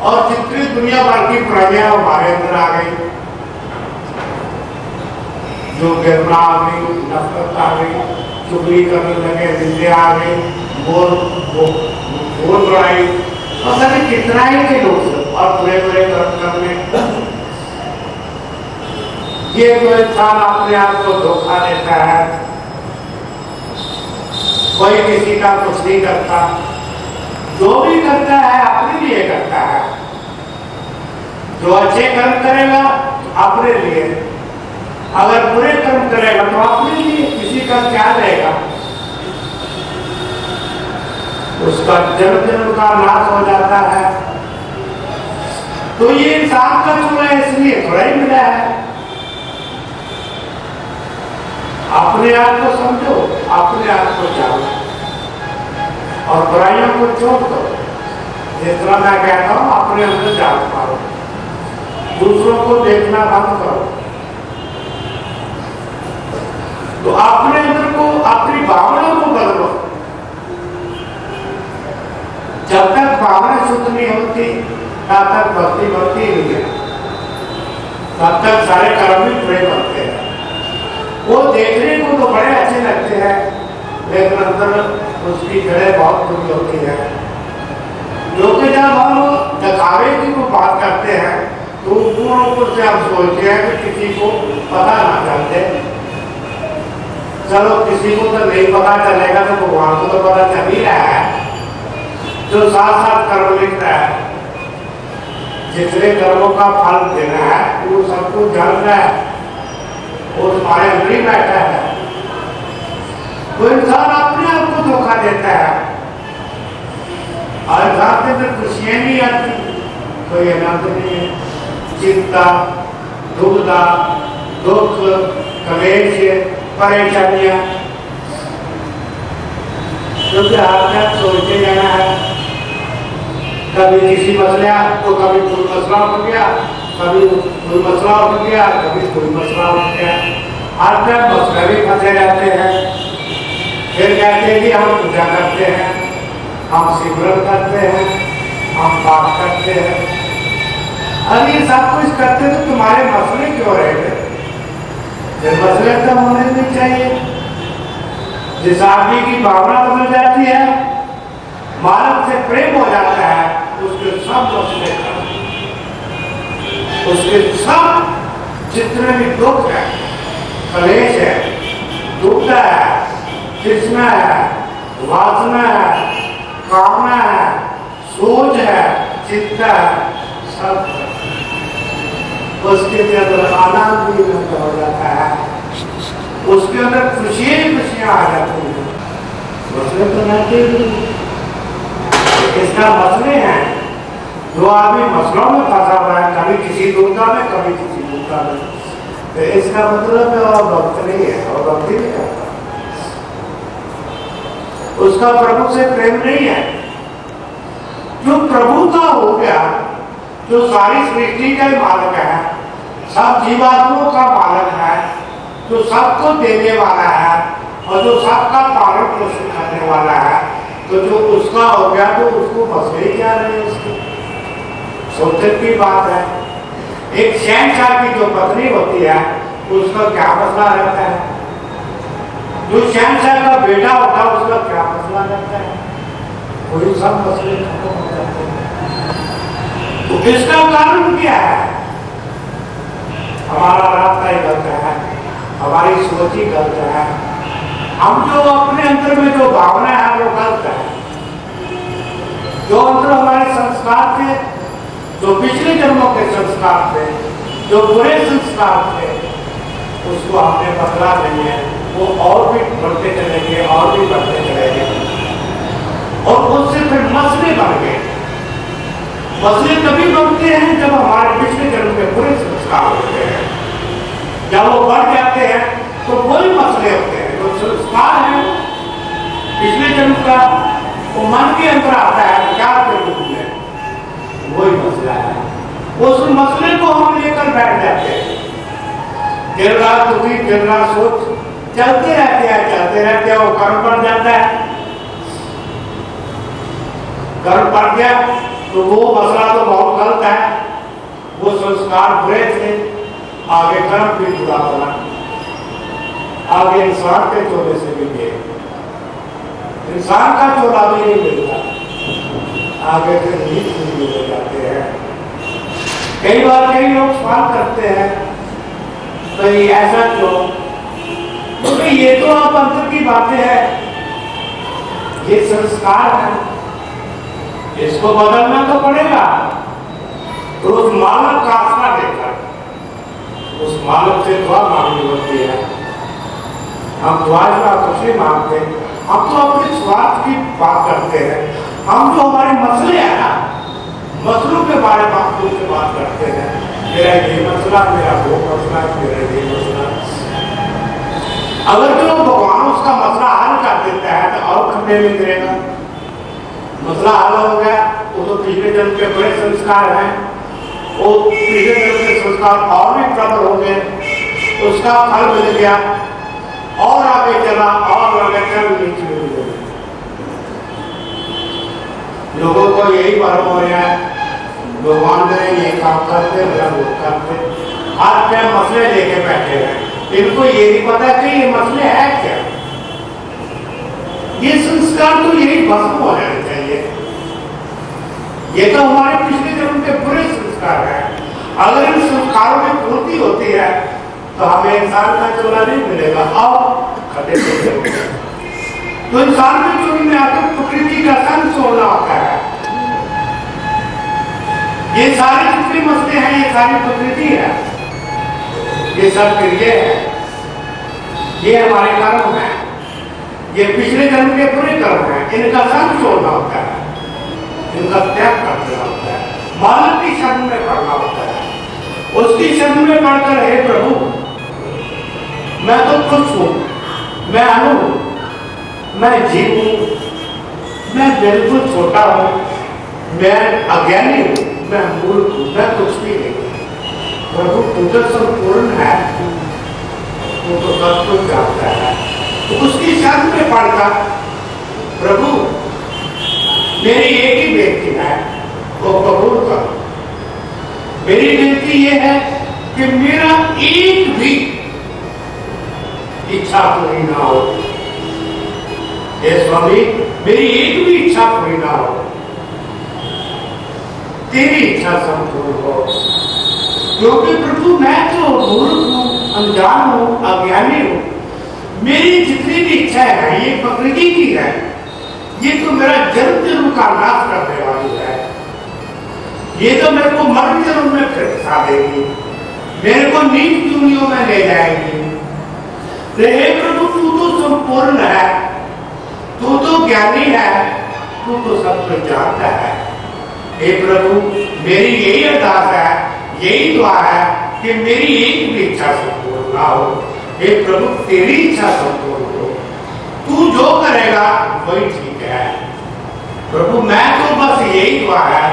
और जितनी दुनिया भर की प्रज्ञा हमारे अंदर आ गई, जो गिरना आ गई, नफरत आ गई, चुगली करने लगे, निंदा आ गई, बोल बढ़ाई, पता नहीं कितना ही के लोग और बुरे बुरे कर्म करने। ये जो इंसान अपने आप को धोखा देता है, कोई किसी का कुछ नहीं करता, जो भी करता है अपने लिए करता है। जो अच्छे कर्म करेगा अपने लिए, अगर बुरे कर्म करेगा तो अपने लिए, किसी का क्या रहेगा, उसका जन्म जन्म का नाश हो जाता है। तो ये इंसान का चुना इसलिए थोड़ा ही मिला है। अपने आप को समझो, अपने आप को जानो और बुराइयों को छोड़ दो। जितना मैं कहता हूं अपने अंदर जान पाओ, दूसरों को देखना बंद करो। तो अपने अंदर को, अपनी भावना को बदलो। जब तक भावना शुद्ध नहीं होती तब तक भक्ति भक्ति नहीं है, तब तक सारे कर्म भी बुरे बनते हैं। वो देखने को तो बड़े अच्छे लगते हैं, लेकिन अंदर उसकी जड़ें बहुत बुरी होती है। क्योंकि जब हम दिखावे की को बात करते हैं तो पूर्ण रूप से हम सोचते हैं कि किसी को पता ना चलते। चलो किसी को तो नहीं पता चलेगा तो भगवान को तो पता चल ही रहा है, जो साथ साथ कर्म लिख रहा है, जितने कर्मों का फल देना है वो सबको जान रहा है, वो तुम्हारे अंदर ही बैठा है। वो इंसान अपने आप को धोखा देता है और इंसान के अंदर खुशियां नहीं आती, कोई आनंद नहीं है। चिंता, दुविधा, दुख, कलेश, परेशानियां, क्योंकि आपने सोचते जाना है। कभी किसी मसला तो कभी कोई मसला उठ गया, कभी कोई मसला उठ गया, कभी कोई मसला उठ गया। हर टाइम मसले भी फंसे रहते हैं। फिर कहते हैं कि हम पूजा करते हैं, हम सिमरन करते हैं, हम पाठ करते हैं। अरे ये सब कुछ करते तो तुम्हारे मसले क्यों रहेंगे? जब मसले तो होने नहीं चाहिए। जिस आदमी की भावना बदल जाती है, मानव से प्रेम हो जाता है, उसके सब मसले खत्म, उसके सब जितने भी दुख है, कलेश है, दुविधा है, तृष्णा है, वासना है, कामना है, सोच है, चिंता है, सब उसके अंदर आनंद भी हो जाता है, उसके अंदर खुशियां आ जाती हैं। मसले तो नहीं, इसका मसले हैं। जो आदमी मसलों में फंसा हुआ है, कभी किसी दुविधा में, कभी किसी दुविधा में, तो इसका मतलब और भक्त नहीं है, और भक्ति नहीं करता, उसका प्रभु से प्रेम नहीं है। जो प्रभुता हो गया, जो सारी सृष्टि का मालिक है, सब जीवात्माओं का मालिक है, जो सबको देने वाला है और जो सबका पालन पोषण करने वाला है, तो जो उसका हो गया तो उसको मसले क्या रहे उसके? सोचने की बात है। एक शहंशाह की जो पत्नी होती है उसका क्या मसला रहता है? जो शहंशाह का बेटा होता है उसका क्या मसला रहता है? वही सब मसले खत्म हो जाते हैं। तो इसका कारण क्या है? हमारा रास्ता ही गलत है, हमारी सोच ही गलत है। हम जो अपने अंदर में जो भावना है वो गलत है। जो अंदर हमारे संस्कार थे, जो पिछले जन्मों के संस्कार थे, जो बुरे संस्कार थे, उसको हमने बदला नहीं है। वो और भी बढ़ते चलेंगे, और भी बढ़ते चलेंगे, और उससे फिर मसले बढ़ गए। मसले तभी बनते हैं जब हमारे पिछले जन्म के बुरे संस्कार होते हैं। जब वो बढ़ जाते हैं तो वही मसले होते हैं। जो संस्कार है पिछले जन्म का, वो मन के अंदर आता है विचार के रूप में, वही मसला है। उस मसले को हम लेकर बैठ जाते हैं, दिन रात दुखी, दिन रात सोच चलते रहते हैं, वो कर्म पड़ जाता है। कर्म पड़ गया तो वो मसला तो बहुत गलत है, वो संस्कार बुरे थे, आगे कर्म भी बुरा बना, आगे इंसान के चोले से भी गए, इंसान का चोला भी नहीं मिलता, आगे फिर नीच भी हो जाते हैं। कई बार कई लोग सवाल करते हैं भाई ऐसा क्यों, तो भाई ये तो आप अंतर की बातें हैं, ये संस्कार है, इसको बदलना तो पड़ेगा। तो उस मालक का आसरा देकर उस मालक से दुआ मांगनी होती है। हम दुआ का कुछ नहीं मांगते, हम तो अपने स्वार्थ की बात करते हैं। हम जो हमारे मसले हैं ना, मसलों के बारे में से बात करते हैं, मेरा ये मसला, मेरा वो मसला, मेरा ये मसला। अगर जो भगवान उसका मसला हल कर देता है तो और खतरे में गिरेगा। मसला हल हो गया, वो तो पिछले जन्म के बड़े संस्कार हैं, वो पिछले जन्म के संस्कार और भी प्रबल हो गए, उसका फल मिल गया, और आगे चला और आगे चल नीचे लोगों को यही मालूम हो रहा है भगवान मेरे ये काम करते, मेरा वो करते, हर टाइम मसले लेके बैठे हैं। इनको ये नहीं पता कि ये मसले है क्या। ये संस्कार तो यही भस्म हो जाने चाहिए। ये तो हमारे पिछले जन्म के बुरे संस्कार हैं। अगर इन संस्कारों में पूर्ति होती है तो हमें इंसान का चोला नहीं मिलेगा और खतरे से तो इंसान के चोरी में आकर प्रकृति का संग छोड़ना होता है। ये सारे जितने मसले हैं ये सारी प्रकृति है, ये सब क्रिया है, ये हमारे कर्म है, ये पिछले जन्म के पूरे कर्म है। इनका संग छोड़ना होता है, इनका त्याग कर देना होता है, मालक की शरण में पड़ना होता है। उसकी शरण में पड़कर हे प्रभु मैं तो खुश हूं, मैं अनु हूं, मैं जीव हूं, मैं बिल्कुल छोटा हूं, मैं अज्ञानी हूं, मैं मूर्ख हूं, मैं कुछ भी नहीं। प्रभु तू तो संपूर्ण है, तू तो सब कुछ जानता है। तो उसकी शरण में पड़कर प्रभु मेरी एक ही बेनती है, वो कबूल करो। मेरी बेनती ये है कि मेरा एक भी इच्छा पूरी ना हो। हे स्वामी मेरी एक भी इच्छा पूरी ना हो, तेरी इच्छा संपूर्ण हो। क्योंकि प्रभु मैं तो मूर्ख हूं, अनजान हूं, अज्ञानी हूं। मेरी जितनी भी इच्छा है ये प्रकृति की है, ये तो मेरा जन्म जन्म का नाश करने वाली है। ये तो मेरे को मरण जन्म में फिर फंसा देगी, मेरे को नीच दुनियों में ले जाएगी। हे प्रभु तू तो संपूर्ण है, तू तो ज्ञानी है, तू तो सब कुछ जानता है। हे प्रभु मेरी यही अरदास है, यही दुआ है कि मेरी एक भी इच्छा संपूर्ण ना हो। हे प्रभु तेरी इच्छा संपूर्ण हो, तू जो करेगा वही ठीक है। प्रभु मैं तो बस यही दुआ है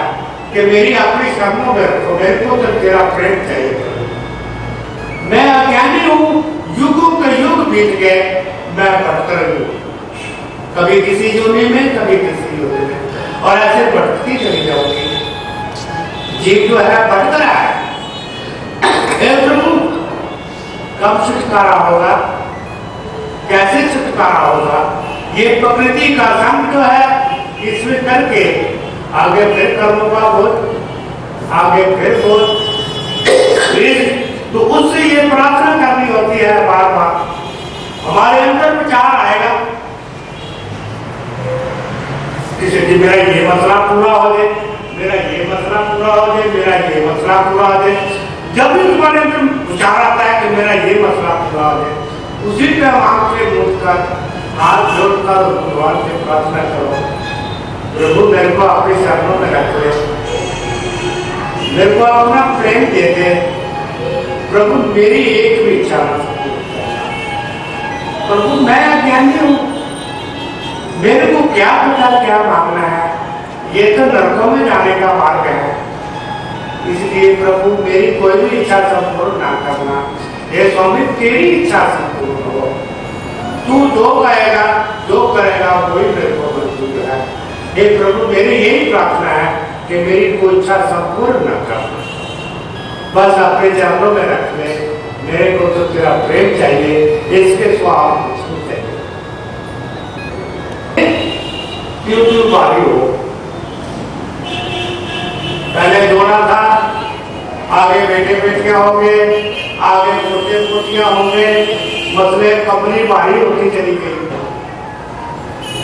कि मेरी अपनी शरणों में रखो, मेरे को तो तेरा प्रेम चाहिए प्रभु। मैं अज्ञानी हूं, युगों के युग बीत गए, मैं भटकर हूं, कभी किसी योनि में कभी किसी योनि में, और ऐसे भटकती चली जाऊंगी। जीव जो है भटक रहा है। हे प्रभु कब छुटकारा होगा, कैसे छुटकारा होगा? ये प्रकृति का संग जो है इसमें करके आगे फिर कर्मों का बोझ, आगे फिर बोझ, तो उससे ये प्रार्थना करनी होती है बार बार। हमारे अंदर विचार आएगा कि मेरा ये मसला पूरा हो जाए, मेरा ये मसला पूरा हो जाए, मेरा ये मसला पूरा हो जाए। जब भी तुम्हारे अंदर विचार आता है कि मेरा ये मसला पूरा हो जाए, उसी पे आंख से मूंदकर हाथ जोड़कर भगवान से प्रार्थना करो, प्रभु मेरे को अपनी शरणों में रख ले, मेरे को अपना प्रेम दे दे। प्रभु मेरी एक भी इच्छा न प्रभु मैं अज्ञानी हूं, मेरे को क्या पता क्या मांगना है, ये तो नरकों में जाने का मार्ग है। इसलिए कि प्रभु मेरी कोई भी इच्छा संपूर्ण ना करना, हे स्वामी तेरी इच्छा संपूर्ण हो, तू जो कहेगा जो करेगा वही मेरे को मंजूर है। हे प्रभु मेरी यही प्रार्थना है कि मेरी कोई इच्छा संपूर्ण न करना, बस अपने चरणों में रख ले, मेरे को तो तेरा प्रेम चाहिए, इसके स्वाद कुछ चाहिए। क्यों क्यों भारी हो, पहले जोड़ा था, आगे बेटे बेटियां होंगे, आगे पोते पोतियां होंगे, मसले कमली भारी होती चली गई,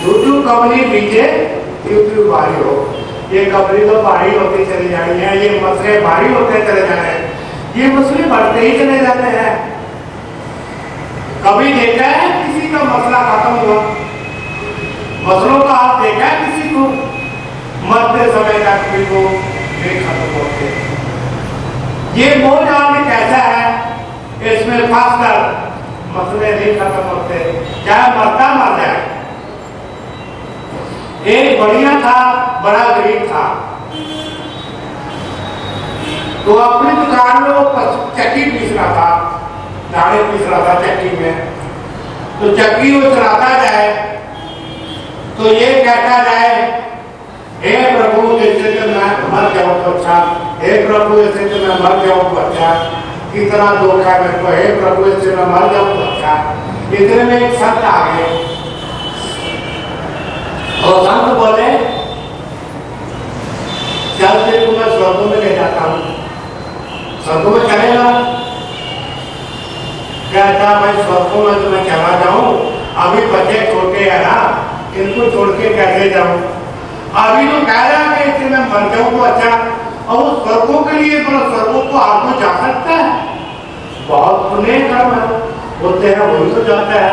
जो कमली पीछे क्यों क्यों भारी हो, ये कमली तो भारी होती चली जा रही है, ये मसले भारी होते चले जा रहे हैं, ये मसले बढ़ते ही चले जाते हैं। कभी देखा है किसी का मसला खत्म हुआ, मसलों का हाथ देखा है किसी को मरते समय तक भी वो नहीं खत्म होते। ये मोह जाल कैसा है, इसमें खासकर मसले नहीं खत्म होते, चाहे मरता मर जाए। एक बढ़िया था, बड़ा गरीब था, तो अपनी दुकान में वो चक्की पीस रहा था, दाने पीस रहा था चक्की में, तो चक्की वो चलाता जाए तो ये कहता जाए, हे प्रभु इससे तो मैं मर जाऊं तो अच्छा, हे प्रभु इससे तो मैं मर जाऊं तो अच्छा, कितना दुख है मेरे को, हे प्रभु इससे मैं मर जाऊं तो अच्छा। इतने में एक संत आ गए और संत बोले, चल तेरे को मैं स्वर्गों में ले जाता हूँ, स्वर्गों में चलेगा? कहता भाई स्वर्गों में तो मैं चला जाऊं, अभी बच्चे छोटे हैं ना, इनको छोड़ के कैसे जाऊं, अभी तो कह रहा है कि इससे मैं मर जाऊं तो अच्छा, और उस स्वर्गों के लिए स्वर्गों को आदमी जा सकता है, बहुत पुण्य कर्म होते हैं वही तो जाता है।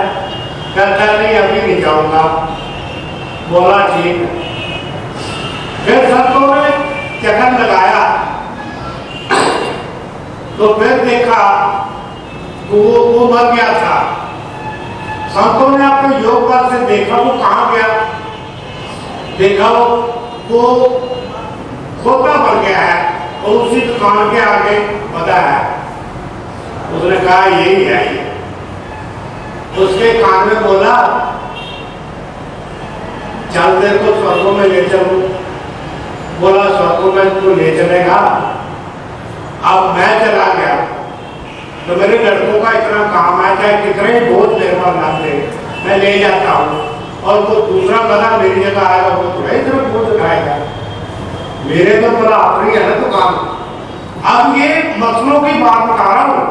कहता नहीं अभी नहीं जाऊंगा, बोला ठीक। फिर संतों ने चक्कर लगाया तो फिर देखा वो मर गया था। संतों ने अपने योग बल से देखा वो कहाँ गया, देखा वो खोता मर गया है और उसी दुकान के आगे बता है। उसने कहा यही है ये, उसके कान में बोला चल तेरे को स्वर्गों में ले चलूं। बोला स्वर्गों में तू ले चलेगा? अब मैं चला गया तो मेरे लड़कों का इतना काम है, चाहे कितने ही बोझ मेरे पर ना दे, मैं ले जाता हूँ, और वो दूसरा गधा मेरी जगह आएगा, वो थोड़ा इतना बोझ उठाएगा, मेरे तो बड़ा अपनी है ना तो काम। अब ये मसलों की बात बता रहा हूँ,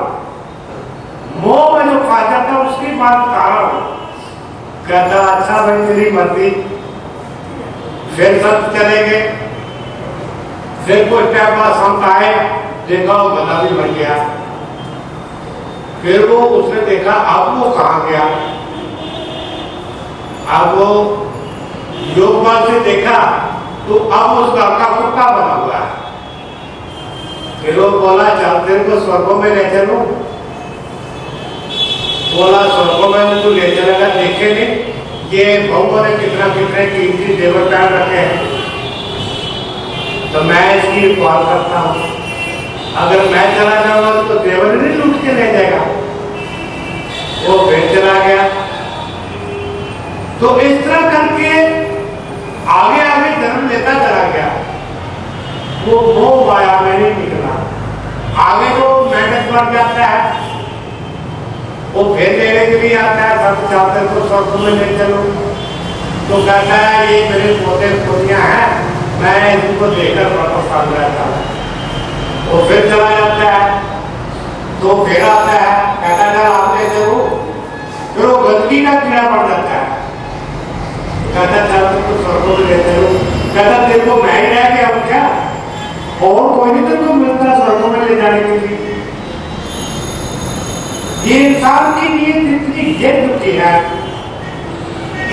मोह में जो खा जाता है उसकी बात बता रहा हूँ। कहता अच्छा भाई तेरी मर्जी। फिर सब चले गए, फिर कुछ टाइम बाद संत आए, देखा वो गधा भी मर गया। फिर वो उसने देखा अब वो कहाँ गया, अब वो योगपाल से देखा तो अब उस घर का कुत्ता बना हुआ है। फिर वो बोला चल तेरे को स्वर्गों में ले चलो। बोला स्वर्गों में तू ले चलेगा, देखे नहीं ये बहुओं ने कितना कितने कीमती जेवर पहन रखे हैं, तो मैं इसकी कॉल करता हूँ, अगर मैं चला जाऊंगा तो जेवर नहीं लूट के ले जाएगा। वो फिर चला गया। तो इस तरह करके आगे आगे जन्म लेता चला गया, वो मोह माया में नहीं निकला। आगे वो मेंढक बन जाता है, वो फिर लेने के लिए आता है, सब चाहते तो स्वर्ग में ले चलो, तो कहता है ये मेरे पोते पोतियां हैं, मैं इनको देखकर बड़ा पसंद रहता हूँ। वो फिर चला जाता है, तो फिर आता है, कहता है आप ले चलो, फिर वो गंदगी का कीड़ा पड़ जाता है। कहता चल तुमको स्वर्गों में ले चलो। कहता देखो मैं ही रह गया हूँ क्या, और कोई नहीं तुमको मिलता स्वर्गों में ले जाने के लिए। ये इंसान की नीयत इतनी गिर चुकी है,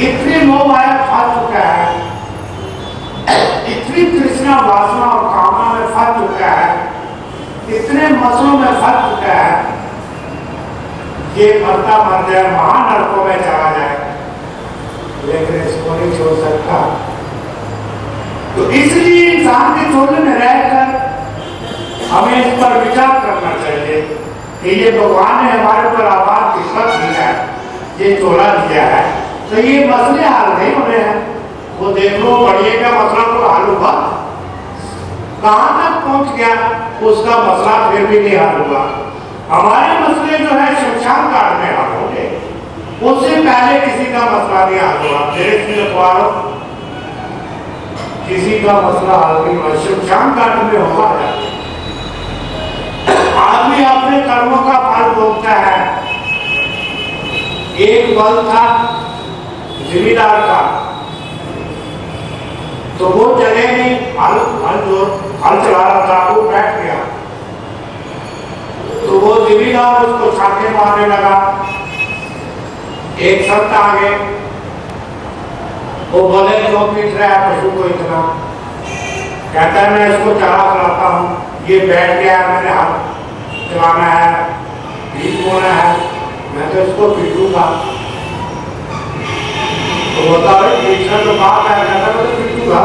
इतनी मोह माया खा चुका है, इतनी तृष्णा वासना और कामना में फंस चुका है, इतने मसलों में फंस चुका है, ये मरता मर जाए, महानरकों में चला जाए, लेकिन इसको नहीं छोड़ सकता। तो इसलिए इंसान के चोले में रहकर हमें इस पर विचार करना चाहिए कि ये भगवान ने हमारे ऊपर आभार किस्मत दी है, ये चोला दिया है, तो ये मसले हल नहीं हो रहे हैं। वो देख लो बढ़िया का मसला तो हल हुआ, कहां तक पहुंच गया उसका मसला फिर भी नहीं हल हुआ। हमारे मसले जो है शमशान घाट में हल होंगे, उससे पहले किसी का मसला नहीं हल हुआ। मेरे से लिखवाओ, किसी का मसला हल नहीं हुआ, शमशान घाट में होगा। आदमी अपने कर्मों का फल भोगता है। एक बल था जिम्मेदार का, तो वो चले नहीं, हल चला रहा था, वो बैठ गया, तो वो जिम्मेदार उसको छाके मारने लगा। एक संत आ गए, वो बोले क्यों पीट रहा है पशु को इतना? कहता है मैं इसको चारा खिलाता हूँ, ये बैठ गया, मैंने हाथ चलाना है, बीज बोना है, मैं तो इसको पीटूंगा। तो बोलता है पीटना तो बात है, कहता मैं तो पीटूंगा।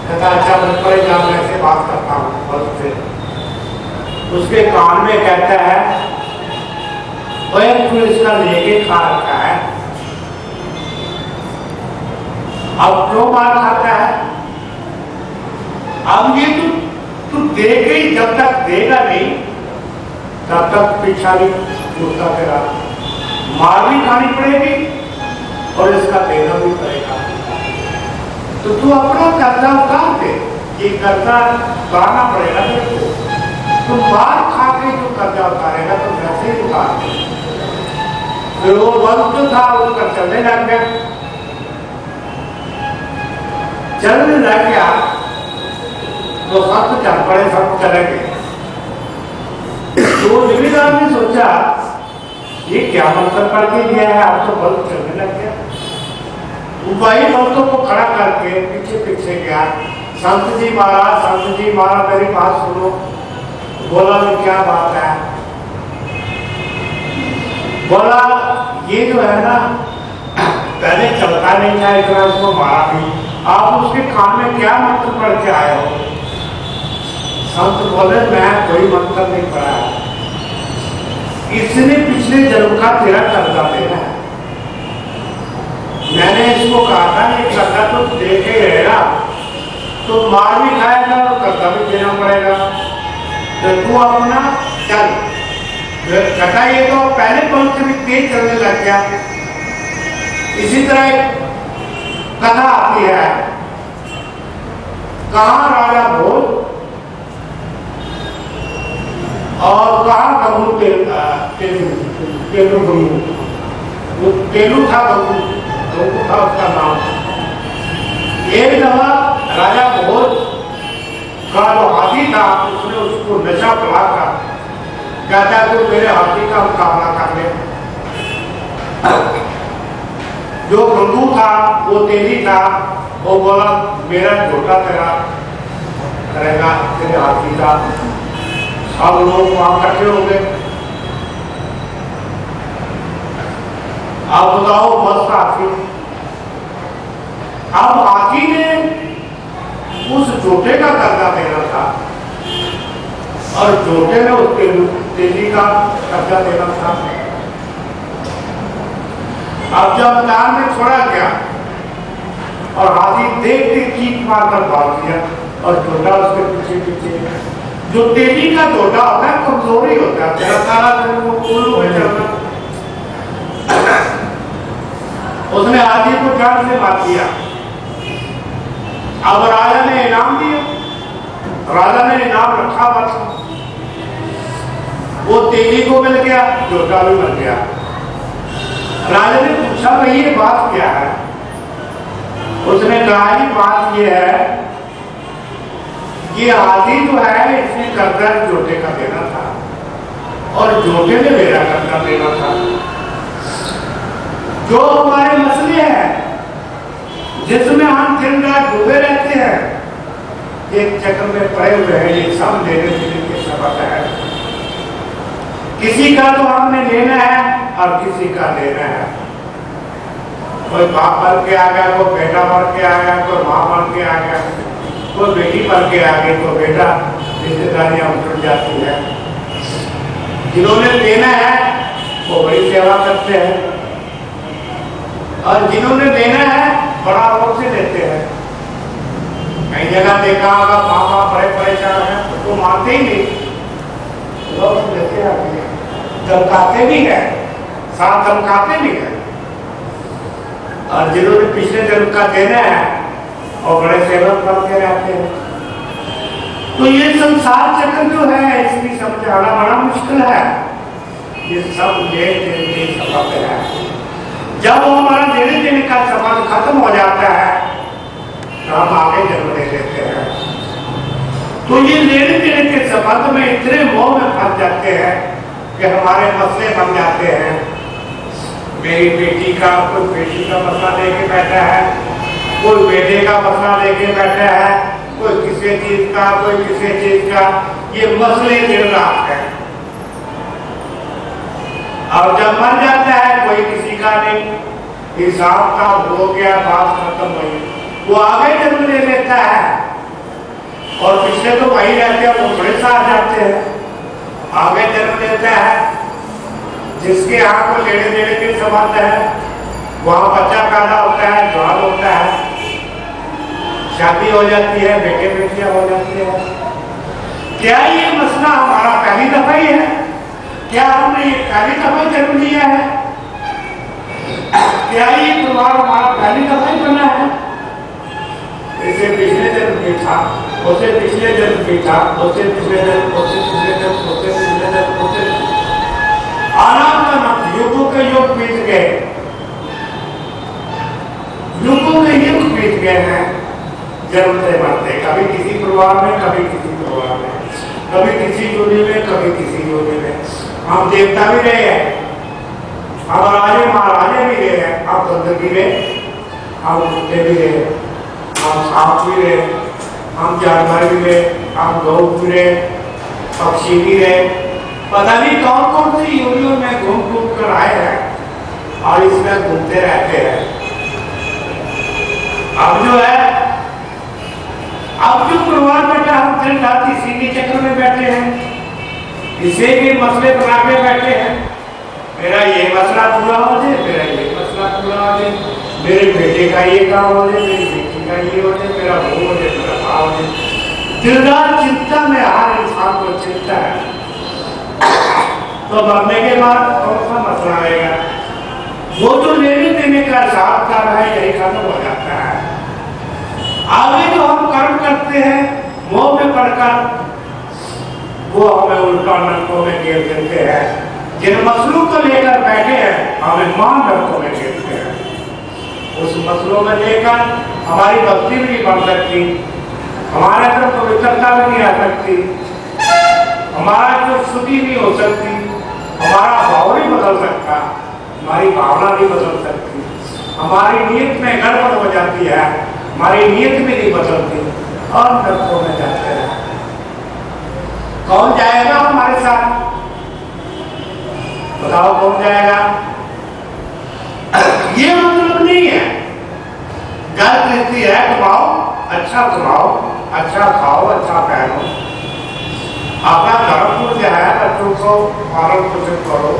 कहता अच्छा मैं परेशान ऐसे बात करता हूँ बस से। उसके कान में कहता है वह तू इसका लेके खा रखा है, अब क्यों बात खाता है? अब ये तू देखे ही, जब तक देगा नहीं तब तक पीछा नहीं छूटता तेरा, मार भी खानी पड़ेगी और इसका देना भी पड़ेगा। तो तू अपना कर्जा उतार दे, ये कर्जा उतारना पड़ेगा तेरे को। तू मार खा के जो कर्जा उतारेगा तो वैसे ही उतार दे। फिर वो वक्त जो था उसका चलने लग गया, चलने लग गया तो सब चल पड़े, सब चले गए। तो जिम्मेदार ने सोचा ये क्या मंत्र करके दिया है, अब तो बल चलने लग गया। भाई भक्तों को खड़ा करके पीछे पीछे गया, संत जी महाराज मेरी बात सुनो। बोला मैं क्या बात है? बोला ये जो है ना पहले चलता नहीं था इतना, उसको मारा भी, आप उसके कान में क्या मंत्र पढ़ के आए हो? संत बोले मैं कोई मंत्र नहीं पढ़ा, इसने पिछले जन्म का तेरा कर्जा देना है। मैंने इसको कहा था ये कर्जा तो दे के रहेगा, तो मार भी खाएगा और कर्जा भी देना पड़ेगा, तो तू अपना चल। कहता ये तो पहले पहुंच से भी तेज चलने लग गया। इसी तरह एक कथा आती है, कहाँ राजा भोज और कहाँ गंगू तेलू था, गंगू था उसका नाम। एक दफा राजा भोज का जो हाथी था उसने उसको नशा पिला कर कहता है तो मेरे हाथी का मुकाबला कर ले। जो गंगू था वो तेली था, वो बोला मेरा झोटा तेरा करेगा तेरे हाथी का। अब लोग वहां इकट्ठे हो गए। अब बताओ मस्त हाथी, अब हाथी ने उस जोटे का कर्जा देना था और जोटे ने उस तेजी का कर्जा देना था। अब जब मैदान में छोड़ा गया और हाथी देखते चीख मारकर भाग गया और जोटा उसके पीछे पीछे। जो तेजी का जोटा होता है कमजोरी होता है, तेरा सारा दिन वो उल्लू में चलना। उसने हाथी को जड़ से मार दिया। अब राजा ने इनाम दिया, राजा ने इनाम रखा बस, वो तेजी को मिल गया, जोटा भी मिल गया। राजा ने पूछा भाई ये बात क्या है? उसने कहा ये बात ये है, ये हाथी जो है इसने कर्जा जोटे का देना था और जोटे ने मेरा कर्जा देना था। जो हमारे मसले हैं जिसमें हम दिन रात डूबे रहते हैं, एक चक्र में पड़े हुए हैं, ये सब लेने देने के सबक है। किसी का तो हमने लेना है और किसी का देना है। कोई बाप बन के आ गया, कोई बेटा बन के आ गया, कोई माँ बन के आ गया, कोई बेटी बन के आ गई, कोई बेटा रिश्तेदारियां उठ जाती है। जिन्होंने देना है वो बड़ी सेवा करते हैं, और जिन्होंने देना है बड़ा रोक से देते हैं। कई जगह देखा होगा माँ बाप बड़े परेशान है तो मानते ही नहीं, लोग देते हैं, धमकाते भी है, साथ धमकाते भी है। और जिन्होंने पिछले जन्म का देना है और बड़े सेवक करते रहते हैं। तो ये संसार चक्र जो है इसकी समझ आना बड़ा मुश्किल है। ये सब लेन देन के सबक है। जब वो हमारा देने देने का संबंध खत्म हो जाता है तो हम आगे जन्म ले लेते हैं। तो ये लेने देने के संबंध में इतने मोह में फंस जाते हैं कि हमारे मसले बन जाते हैं। मेरी बेटी का कोई बेटी का मसला लेके बैठा है, कोई बेटे का मसला लेके बैठा है, कोई किसी चीज का, कोई किसी चीज का, ये मसले दिन रात है। और जब मर जाता है कोई किसी का नहीं, हिसाब का हो गया, बात खत्म हुई, वो आगे जन्म ले लेता है। और पिछले तो वही रहते हैं, वो बड़े साथ जाते हैं, आगे जन्म लेता है। जिसके यहाँ को लेने देने के संबंध है वहाँ बच्चा पैदा होता है, जवान होता है, शादी हो जाती है, बेटे बेटियां हो जाती है। क्या ये मसला हमारा पहली दफा ही है? क्या हमने ये पहली दफा जन्म लिया है? क्या ये परिवार हमारा पहली दफा ही बना है? इसे पिछले जन्म भी था, उसे पिछले जन्म भी था, उसे पिछले जन्म, उसे पिछले जन्म, उसे पिछले जन्म, उसे अनंत युगों के युग बीत गए, युगों के युग बीत गए हैं जन्मते मरते, कभी किसी परिवार में, कभी किसी परिवार में, कभी किसी योनि में, कभी किसी योनि में। हम देवता भी रहे हैं, हम राजे महाराजे भी रहे हैं, हम बंदर भी रहे, हम कुत्ते भी रहे, हम सांप भी रहे, हम जानवर भी रहे, हम गौ भी रहे, पक्षी भी रहे, पता नहीं कौन कौन सी योनियों में घूम घूम कर आए हैं और इसमें घूमते रहते हैं। अब जो है, अब जो परिवार बैठा, हम दिन रात इसी के चक्कर में बैठे हैं, इसे भी मसले बना के बैठे हैं। मेरा ये मसला पूरा हो जाए, मेरा ये मसला पूरा हो जाए, मेरे बेटे का ये काम हो जाए, मेरी बेटी का ये हो जाए, मेरा वो हो जाए, मेरा भाव हो जाए। दिन रात चिंता में हर इंसान को चिंता है। तो मरने के बाद कौन सा मसला आएगा? वो जो लेने देने का हिसाब कर रहा है यही खत्म हो जाता है। आगे जो हम कर्म करते हैं मोह में पड़कर, वो हमें उल्टा नरकों में घेर देते हैं। जिन मसलों को लेकर बैठे हैं हमें मान नरकों में घेरते हैं। उस मसलों में लेकर हमारी भक्ति भी नहीं बढ़ सकती, हमारे अंदर पवित्रता भी नहीं आ सकती, हमारा जो शुद्धि नहीं हो सकती, हमारा भाव नहीं बदल सकता, हमारी भावना नहीं बदल सकती, हमारी नीयत में गड़बड़ हो जाती है, हमारी नीयत भी नहीं बदलती और नरकों में जाते हैं। कौन जाएगा हमारे साथ? बताओ कौन जाएगा? ये मतलब नहीं है गलत नीति है, कमाओ, अच्छा कमाओ, अच्छा खाओ, अच्छा पहनो, अपना धर्म को जो है बच्चों को पालन पोषण करो,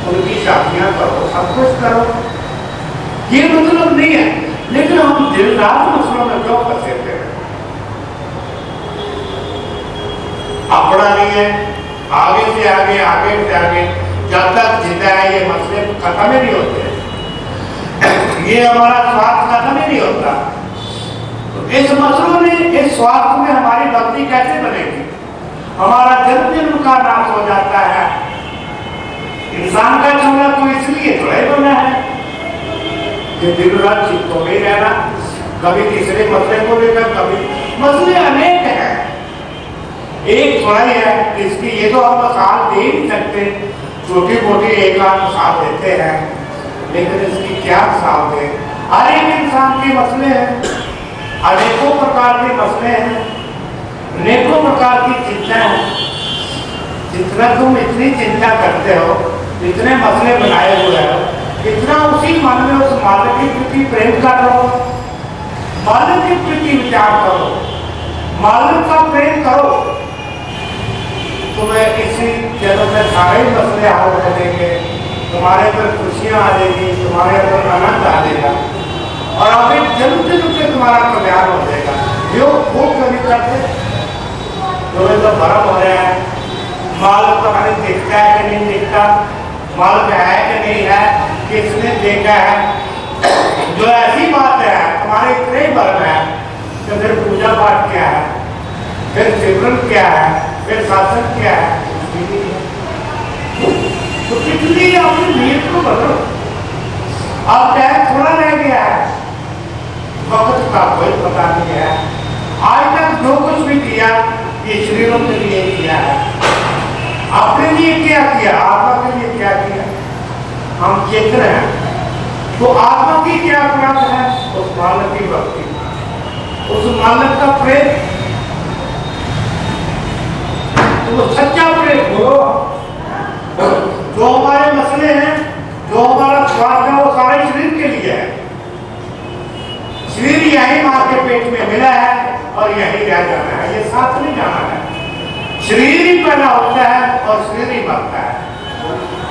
उनकी शादियां करो, सब कुछ करो, ये मतलब नहीं है। लेकिन हम दिन रात मसलों में क्यों फंसे थे? अपना नहीं है, आगे से आगे, आगे से आगे, जब तक जिंदा है ये मसले खत्म ही नहीं होते, ये हमारा स्वार्थ खत्म ही नहीं होता। तो इस मसलों में, इस स्वार्थ में हमारी भक्ति कैसे बनेगी? हमारा जन्म जन्म का नाश हो जाता है। इंसान का चौड़ा तो इसलिए थोड़ा ही बना है कि दिन रात चिंतों में रहना, कभी तीसरे मसले को लेकर, कभी मसले अनेक हैं, एक थोड़ा ही है। इसकी ये तो हम मिसाल दे नहीं सकते, छोटी मोटी एक आध मिसाल देते हैं, लेकिन इसकी क्या मिसाल दे? हर एक इंसान के मसले हैं, अनेकों प्रकार के मसले हैं, अनेकों प्रकार की चिंता है। जितना तुम इतनी चिंता करते हो, इतने मसले बनाए हुए हो, इतना उसी मन में उस मालिक के प्रति प्रेम करो, मालिक के प्रति विचार करो, मालिक का प्रेम करो, तुम्हें इसी जन्म में सारे ही मसले हल कर देंगे, तुम्हारे अंदर खुशियाँ आ जाएगी, तुम्हारे अंदर आनंद आ जाएगा और अभी जन्म जन्म पे तुम्हारा कल्याण हो जाएगा। जो खूब कभी करते तुम्हें तो भरम हो रहा है, माल तुम्हारे दिखता है कि नहीं दिखता, माल में है कि नहीं है, किसने देखा है, जो ऐसी बात है तुम्हारे इतने भरम है तो फिर पूजा पाठ क्या है, फिर सिमरन क्या है, फिर शासन क्या है। तो कितनी अपनी नीयत को बदलो। अब टाइम थोड़ा रह गया है, वक्त का कोई पता नहीं है। आज तक जो कुछ भी किया ये शरीरों के लिए किया है, अपने लिए क्या किया, आत्मा के लिए क्या किया। हम चेतन हैं तो आत्मा की क्या अपराध है, उस मालक की भक्ति, उस मालक का प्रेम, तो सच्चा प्रेम हो। जो हमारे मसले हैं, जो हमारा स्वार्थ है, वो सारे शरीर के लिए है। शरीर यही मां के पेट में मिला है और यही रह जाना है, ये साथ नहीं जाना है। शरीर ही पैदा होता है और शरीर ही मरता है।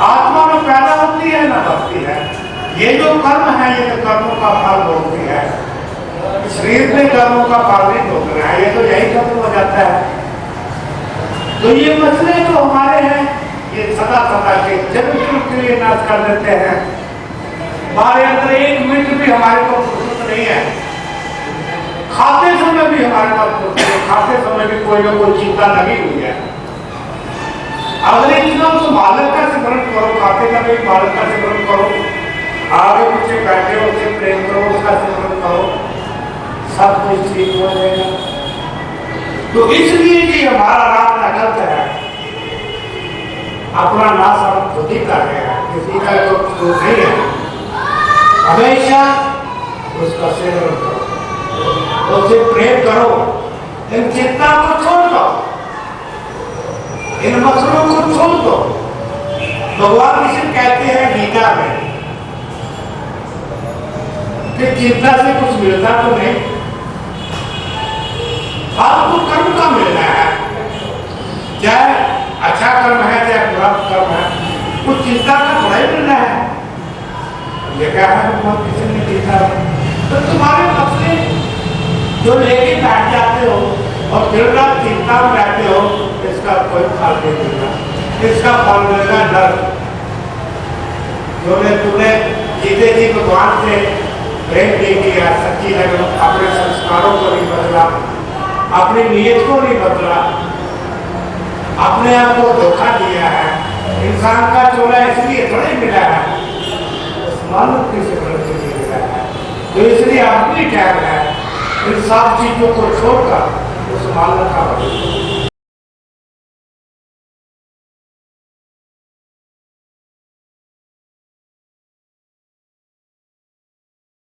आत्मा में पैदा होती है ना मरती है। ये जो कर्म है ये तो कर्मों का फल भोगती है, शरीर में कर्मों का फल नहीं भोगना है, ये तो यही खत्म हो जाता है। तो ये मसले जो हमारे हैं ये सदा सदा के जन्म के लिए नाश कर देते हैं। हमारे अंदर एक मिनट भी हमारे को फुर्सत नहीं है, खाते समय भी हमारे पास फुर्सत है, खाते समय भी कोई ना कोई चिंता लगी हुई है। अगले दिनों तो मालक का सिमरन करो, खाते का भी मालक का सिमरन करो, आगे पीछे बैठे हो उससे प्रेम करो, उसका सिमरन करो, सब कुछ ठीक हो जाएगा। तो इसलिए कि हमारा राम गलत है, अपना नाश हम खुद ही कर रहे हैं, किसी का तो नहीं है। हमेशा उसका सेवन करो, उससे प्रेम करो, इन चिंता को छोड़ दो, इन मसलों को छोड़ दो। भगवान इसे कहते हैं गीता में कि चिंता से कुछ मिलता तो नहीं, आपको कर्म का मिलना है, चाहे अच्छा कर्म है चाहे बुरा कर्म है, कुछ चिंता का थोड़ा ही मिलना है। ये क्या है भगवान किसी ने चिंता, तो तुम्हारे मसले जो लेके बैठ जाते हो और दिन रात चिंता में रहते हो, इसका कोई फल नहीं मिलता, इसका फल मिलता डर। जो तुमने सीधे जी भगवान से प्रेम नहीं किया, सच्ची लगन, अपने संस्कारों को नहीं बदला, अपनी नीयत को नहीं बदला, अपने आप को धोखा दिया है। इंसान का चोला इसलिए थोड़े मिला है, उस मालूम किसी के लिए मिला है। तो इसलिए अपनी टाइम है इन सब चीजों को छोड़कर उस मालूम का